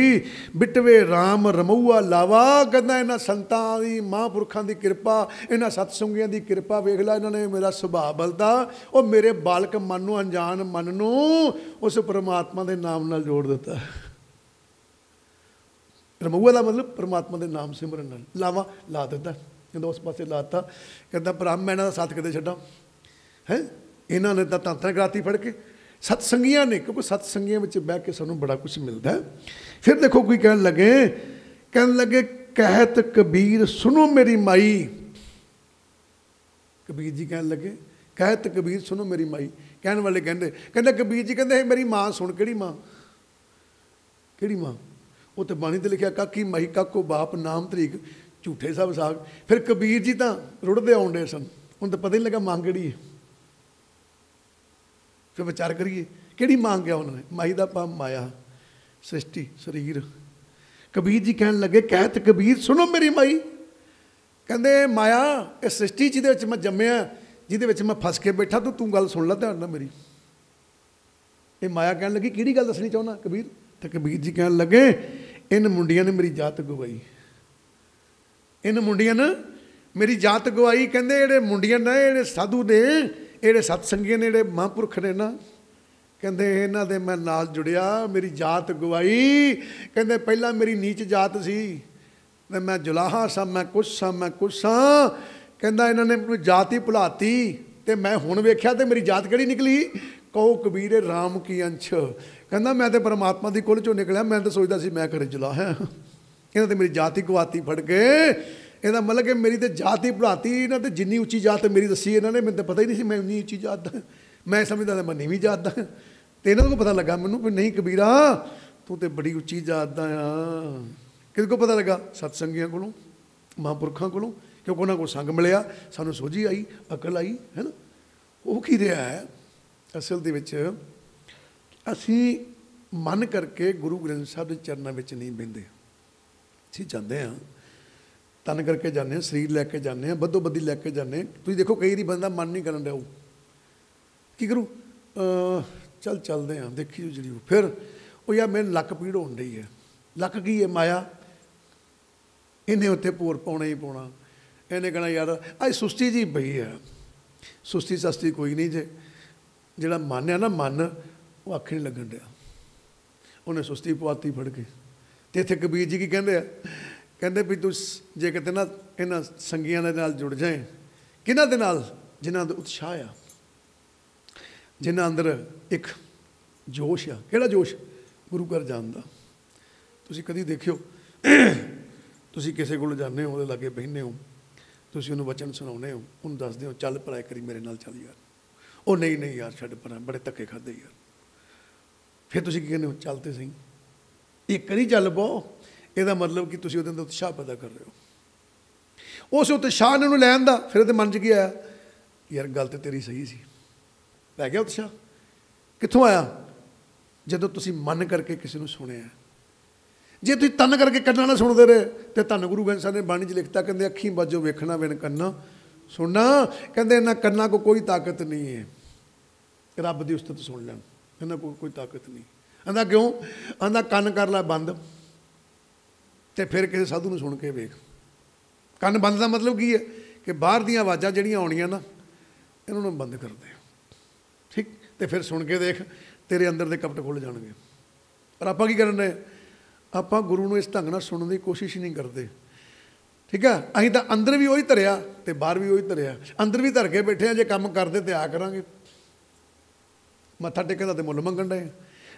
बिटवे राम रमऊआ लावा। कहना इन्हां संतां दी, महापुरखां दी किरपा, इन्हां सतसंगियां दी किरपा वेख ला, इन्हां ने मेरा सुभाव बदलता। और मेरे बालक मन नूं, अनजान मन नूं उस परमात्मा के नाम नाल जोड़ दिता। रमऊआ का मतलब परमात्मा के नाम सिमरन नाल, लावा ला दिता, कहता उस पासे लाता। कहता भरा मैं इन्हां दा साथ किते छड्डां है, इन्होंने तो तंत्र कराती फड़ के। सतसंगियां ने, क्योंकि सतसंगियां में बह के सानू बड़ा कुछ मिलता है। फिर देखो कोई कहन लगे कहत कबीर सुनो मेरी माई। कबीर जी कहन लगे कहत कबीर सुनो मेरी माई। कहने वाले कहते कबीर जी कहते मेरी माँ सुन। केड़ी माँ? केड़ी माँ? वो तो बाणी ते लिखा काकी माई काको बाप नाम तरीक झूठे सब साग। फिर कबीर जी तो रुड़ते आउण डे सन, उन्हें तो पता ही नहीं लगा मां केड़ी है। फिर विचार करिए किहड़ी मांग गया उन्होंने? माई का भाव माया, सृष्टि, शरीर। कबीर जी कहन लगे कहत कबीर सुनो मेरी माई। कहते माया इस सृष्टि जिहदे मैं जम्मिया, जिहदे मैं फस के बैठा, तू गल सुन ला ध्यान नाल मेरी। ये माया कहन लगी किहड़ी गल दसनी चाहुंदा कबीर? तो कबीर जी कहन लगे इन मुंडियां ने मेरी जात गवाई। इन मुंडियां ने मेरी जात गवाई। कहते जेहड़े मुंडियां ने, जेहड़े साधु ने, ਜਿਹੜੇ सतसंगी ने, ਜਿਹੜੇ महापुरख ने ना, कहते इन्हां दे मैं नाल जुड़िया, मेरी जात गवाई। कहते पहला मेरी नीच जात सी, मैं जुलाहा सा, मैं कुछ सा, मैं कुछ सा। कहता इन्होंने मैनूं जात ही भुलाती, तो मैं हुण वेख्या तो मेरी जात किहड़ी निकली? कहो कबीर राम की अंश। कहता मैं तो परमात्मा की कुल चों निकलिया, मैं तो सोचता सी मैं घरे जुलाहा। इन्होंने तो मेरी जात ही गवाती फड़ के। ਇਹਦਾ ਮਤਲਬ ਕਿ ਮੇਰੀ ਤੇ ਜਾਤ ਹੀ ਪੜਾਤੀ ਇਹਨਾਂ ਤੇ ਜਿੰਨੀ ਉੱਚੀ ਜਾਤ ਮੇਰੀ ਦੱਸੀ ਇਹਨਾਂ ਨੇ, ਮੈਨੂੰ ਤਾਂ ਪਤਾ ਹੀ ਨਹੀਂ ਸੀ ਮੈਂ ਉਨੀ ਉੱਚੀ ਜਾਤ ਦਾ। ਮੈਂ ਸਮਝਦਾ ਮੈਂ ਨੀਵੀਂ ਜਾਤ ਦਾ, ਤੇ ਇਹਨਾਂ ਨੂੰ ਪਤਾ ਲੱਗਾ ਮੈਨੂੰ ਵੀ ਨਹੀਂ ਕਬੀਰਾ ਤੂੰ ਤੇ ਬੜੀ ਉੱਚੀ ਜਾਤ ਦਾ ਆ। ਕਿਹਦੇ ਕੋਲ ਪਤਾ ਲੱਗਾ? ਸਤਸੰਗੀਆਂ ਕੋਲੋਂ, ਮਹਾਂਪੁਰਖਾਂ ਕੋਲੋਂ, ਕਿਉਂਕਿ ਉਹਨਾਂ ਕੋਲ ਸੰਗ ਮਿਲਿਆ, ਸਾਨੂੰ ਸੋਝੀ ਆਈ, ਅਕਲ ਆਈ, ਹੈ ਨਾ। ਉਹ ਕੀ ਰਿਹਾ ਹੈ ਅਸਲ ਦੇ ਵਿੱਚ, ਅਸੀਂ ਮਨ ਕਰਕੇ ਗੁਰੂ ਗ੍ਰੰਥ ਸਾਹਿਬ ਦੇ ਚਰਨਾਂ ਵਿੱਚ ਨਹੀਂ ਬਹਿੰਦੇ। ਅਸੀਂ ਜਾਂਦੇ ਹਾਂ, ਤਨ ਕਰਕੇ ਜਾਂਦੇ ਹਾਂ, ਸਰੀਰ ਲੈ ਕੇ ਜਾਂਦੇ ਹਾਂ, ਬੱਧੋ ਬੱਧੀ ਲੈ ਕੇ ਜਾਂਦੇ ਹਾਂ। ਤੁਸੀਂ ਦੇਖੋ ਕਈ ਵਾਰੀ ਬੰਦਾ ਮਨ ਨਹੀਂ ਕਰਨ ਡਿਆ, ਉਹ ਕੀ ਕਰੂ? ਚੱਲ ਚੱਲਦੇ ਹਾਂ, ਦੇਖੀ ਜੋ ਜਿਹੜੀ ਫਿਰ ਉਹ ਯਾਰ ਮੈਨੂੰ ਲੱਕ ਪੀੜ ਹੋਣ ਡਈ ਹੈ। ਲੱਕ ਕੀ ਹੈ? ਮਾਇਆ। ਇਹਨੇ ਉੱਥੇ ਭੋਰ ਪਾਉਣਾ ਹੀ ਪਾਉਣਾ। ਇਹਨੇ ਕਹਿਣਾ ਯਾਰ ਅੱਜ ਸੁਸਤੀ ਜੀ ਪਈ ਹੈ। ਸੁਸਤੀ ਸਸਤੀ ਕੋਈ ਨਹੀਂ ਜੇ, ਜਿਹੜਾ ਮਨ ਹੈ ਨਾ, ਮਨ ਉਹ ਅੱਖ ਨਹੀਂ ਲੱਗਣ ਡਿਆ, ਉਹਨੇ ਸੁਸਤੀ ਪਵਾਤੀ ਫੜ ਕੇ। ਅਤੇ ਇੱਥੇ ਕਬੀਰ ਜੀ ਕੀ ਕਹਿੰਦੇ ਆ? ਕਹਿੰਦੇ ਵੀ ਤੂੰ ਜੇ ਕਿਤੇ ਨਾ ਇਹਨਾਂ ਸੰਗੀਆਂ ਦੇ ਨਾਲ ਜੁੜ ਜਾਏ। ਕਿਹਨਾਂ ਦੇ ਨਾਲ? ਜਿਨ੍ਹਾਂ ਦਾ ਉਤਸ਼ਾਹ ਆ, ਜਿਨ੍ਹਾਂ ਅੰਦਰ ਇੱਕ ਜੋਸ਼ ਆ। ਕਿਹੜਾ ਜੋਸ਼? ਗੁਰੂ ਘਰ ਜਾਣ ਦਾ। ਤੁਸੀਂ ਕਦੀ ਦੇਖਿਓ, ਤੁਸੀਂ ਕਿਸੇ ਕੋਲ ਜਾਂਦੇ ਹੋ, ਉਹਦੇ ਲਾਗੇ ਬਹਿੰਦੇ ਹੋ, ਤੁਸੀਂ ਉਹਨੂੰ ਵਚਨ ਸੁਣਾਉਂਦੇ ਹੋ, ਉਹਨੂੰ ਦੱਸਦੇ ਹੋ ਚੱਲ ਭਲਾ ਕਰੀ ਮੇਰੇ ਨਾਲ ਚੱਲ ਯਾਰ। ਉਹ ਨਹੀਂ ਨਹੀਂ ਯਾਰ ਛੱਡ ਪਰਾਂ, ਬੜੇ ਧੱਕੇ ਖਾਧੇ ਯਾਰ। ਫਿਰ ਤੁਸੀਂ ਕੀ ਕਹਿੰਦੇ ਹੋ? ਚੱਲ ਤੇ ਸਹੀ, ਇੱਕ ਵਾਰੀ ਚੱਲ ਪਓ। ਇਹਦਾ ਮਤਲਬ ਕਿ ਤੁਸੀਂ ਉਹਦੇ ਅੰਦਰ ਉਤਸ਼ਾਹ ਪੈਦਾ ਕਰ ਰਹੇ ਹੋ। ਉਸ ਉਤਸ਼ਾਹ ਨੇ ਉਹਨੂੰ ਲੈਣ ਦਾ। ਫਿਰ ਉਹਦੇ ਮਨ 'ਚ ਕੀ ਆਇਆ? ਯਾਰ ਗੱਲ ਤਾਂ ਤੇਰੀ ਸਹੀ ਸੀ। ਪੈ ਗਿਆ ਉਤਸ਼ਾਹ। ਕਿੱਥੋਂ ਆਇਆ? ਜਦੋਂ ਤੁਸੀਂ ਮਨ ਕਰਕੇ ਕਿਸੇ ਨੂੰ ਸੁਣਿਆ। ਜੇ ਤੁਸੀਂ ਤਨ ਕਰਕੇ ਕੰਨਾਂ ਨਾਲ ਸੁਣਦੇ ਰਹੇ ਤੇ ਧੰਨ ਗੁਰੂ ਗ੍ਰੰਥ ਸਾਹਿਬ ਨੇ ਬਾਣੀ 'ਚ ਲਿਖਤਾ, ਕਹਿੰਦੇ ਅੱਖੀਂ ਬਾਝੋਂ ਵੇਖਣਾ ਬਿਨ ਕੰਨਾਂ ਸੁਣਨਾ। ਕਹਿੰਦੇ ਇਹਨਾਂ ਕੰਨਾਂ ਕੋਲ ਕੋਈ ਤਾਕਤ ਨਹੀਂ ਹੈ ਰੱਬ ਦੀ ਉਸਤਤ ਸੁਣ ਲੈਣ, ਇਹਨਾਂ ਕੋਲ ਕੋਈ ਤਾਕਤ ਨਹੀਂ। ਆਂਦਾ ਕਿਉਂ? ਆਂਦਾ ਕੰਨ ਕਰ ਲੈ ਬੰਦ ਤੇ ਫਿਰ ਕਿਸੇ ਸਾਧੂ ਨੂੰ ਸੁਣ ਕੇ ਵੇਖ। ਕੰਨ ਬੰਦ ਦਾ ਮਤਲਬ ਕੀ ਹੈ? ਕਿ ਬਾਹਰ ਦੀਆਂ ਆਵਾਜ਼ਾਂ ਜਿਹੜੀਆਂ ਆਉਣੀਆਂ ਨਾ, ਇਹਨਾਂ ਨੂੰ ਬੰਦ ਕਰ ਦੇ, ਠੀਕ। ਤੇ ਫਿਰ ਸੁਣ ਕੇ ਦੇਖ, ਤੇਰੇ ਅੰਦਰ ਦੇ ਕਪਟ ਖੁੱਲ੍ਹ ਜਾਣਗੇ। ਪਰ ਆਪਾਂ ਕੀ ਕਰਨ ਰਹੇ? ਆਪਾਂ ਗੁਰੂ ਨੂੰ ਇਸ ਢੰਗ ਨਾਲ ਸੁਣਨ ਦੀ ਕੋਸ਼ਿਸ਼ ਨਹੀਂ ਕਰਦੇ, ਠੀਕ ਹੈ। ਅਸੀਂ ਤਾਂ ਅੰਦਰ ਵੀ ਉਹੀ ਧਰਿਆ ਅਤੇ ਬਾਹਰ ਵੀ ਉਹੀ ਧਰਿਆ। ਅੰਦਰ ਵੀ ਧਰ ਕੇ ਬੈਠੇ ਹਾਂ, ਜੇ ਕੰਮ ਕਰਦੇ ਤਾਂ ਆ ਕਰਾਂਗੇ। ਮੱਥਾ ਟੇਕਣ ਦਾ ਤਾਂ ਮੁੱਲ ਮੰਗਣ ਡਏ,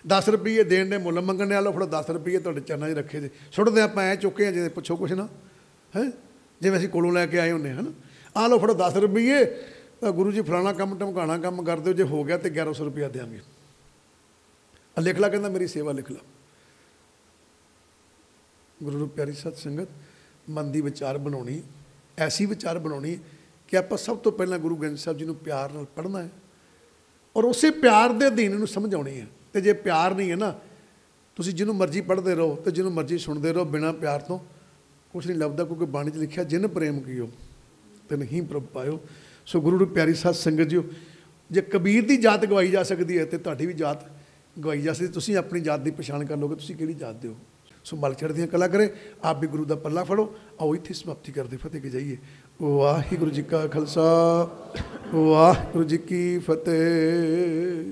10 ਰੁਪਈਏ ਦੇਣ ਦੇ ਮੁੱਲ ਮੰਗਣ ਦੇ। ਲਓ ਫੜੋ 10 ਰੁਪਈਏ ਤੁਹਾਡੇ ਚਰਨਾਂ 'ਚ ਰੱਖੇ ਜੇ। ਸੁੱਟਦੇ ਆਪਾਂ ਐਂ ਚੁੱਕੇ ਹਾਂ ਜੇ ਪੁੱਛੋ ਕੁਛ ਨਾ, ਹੈ ਜਿਵੇਂ ਅਸੀਂ ਕੋਲੋਂ ਲੈ ਕੇ ਆਏ ਹੁੰਦੇ ਹਾਂ ਨਾ। ਆਹ ਲਓ ਫੜੋ 10 ਰੁਪਈਏ, ਗੁਰੂ ਜੀ ਫਲਾਣਾ ਕੰਮ ਢਮਕਾਣਾ ਕੰਮ ਕਰ ਦਿਓ, ਜੇ ਹੋ ਗਿਆ ਤਾਂ 1100 ਰੁਪਇਆ ਦਿਆਂਗੇ। ਲਿਖ ਲਾ, ਕਹਿੰਦਾ ਮੇਰੀ ਸੇਵਾ ਲਿਖ ਲਾ। ਗੁਰੂ ਨੂੰ ਪਿਆਰੀ ਸਤ ਸੰਗਤ, ਮਨ ਦੀ ਵਿਚਾਰ ਬਣਾਉਣੀ, ਐਸੀ ਵਿਚਾਰ ਬਣਾਉਣੀ ਕਿ ਆਪਾਂ ਸਭ ਤੋਂ ਪਹਿਲਾਂ ਗੁਰੂ ਗ੍ਰੰਥ ਸਾਹਿਬ ਜੀ ਨੂੰ ਪਿਆਰ ਨਾਲ ਪੜ੍ਹਨਾ ਹੈ ਔਰ ਉਸੇ ਪਿਆਰ ਦੇ ਅਧੀਨ ਇਹਨੂੰ ਸਮਝਾਉਣੀ ਹੈ। ਅਤੇ ਜੇ ਪਿਆਰ ਨਹੀਂ ਹੈ ਨਾ, ਤੁਸੀਂ ਜਿਹਨੂੰ ਮਰਜ਼ੀ ਪੜ੍ਹਦੇ ਰਹੋ ਅਤੇ ਜਿਹਨੂੰ ਮਰਜ਼ੀ ਸੁਣਦੇ ਰਹੋ, ਬਿਨਾਂ ਪਿਆਰ ਤੋਂ ਕੁਛ ਨਹੀਂ ਲੱਭਦਾ। ਕਿਉਂਕਿ ਬਾਣੀ 'ਚ ਲਿਖਿਆ, ਜਿਨ ਪ੍ਰੇਮ ਕੀਓ ਤੇ ਨਹੀਂ ਪ੍ਰਭ ਪਾਇਓ। ਸੋ ਗੁਰੂ ਨੂੰ ਪਿਆਰੀ ਸਤ ਸੰਗਤ ਜੀ, ਜੇ ਕਬੀਰ ਦੀ ਜਾਤ ਗਵਾਈ ਜਾ ਸਕਦੀ ਹੈ ਤਾਂ ਤੁਹਾਡੀ ਵੀ ਜਾਤ ਗਵਾਈ ਜਾ ਸਕਦੀ। ਤੁਸੀਂ ਆਪਣੀ ਜਾਤ ਦੀ ਪਛਾਣ ਕਰ ਲਓਗੇ, ਤੁਸੀਂ ਕਿਹੜੀ ਜਾਤ ਦੇ ਹੋ। ਸੋ ਮਲ ਚੜ੍ਹਦੀਆਂ ਕਲਾ ਕਰੇ, ਆਪ ਵੀ ਗੁਰੂ ਦਾ ਪੱਲਾ ਫੜੋ। ਆਓ ਇੱਥੇ ਸਮਾਪਤੀ ਕਰਦੇ ਫਤਿਹ ਕੇ ਜਾਈਏ। ਵਾਹਿਗੁਰੂ ਜੀ ਕਾ ਖਾਲਸਾ, ਵਾਹਿਗੁਰੂ ਜੀ ਕੀ ਫਤਿਹ।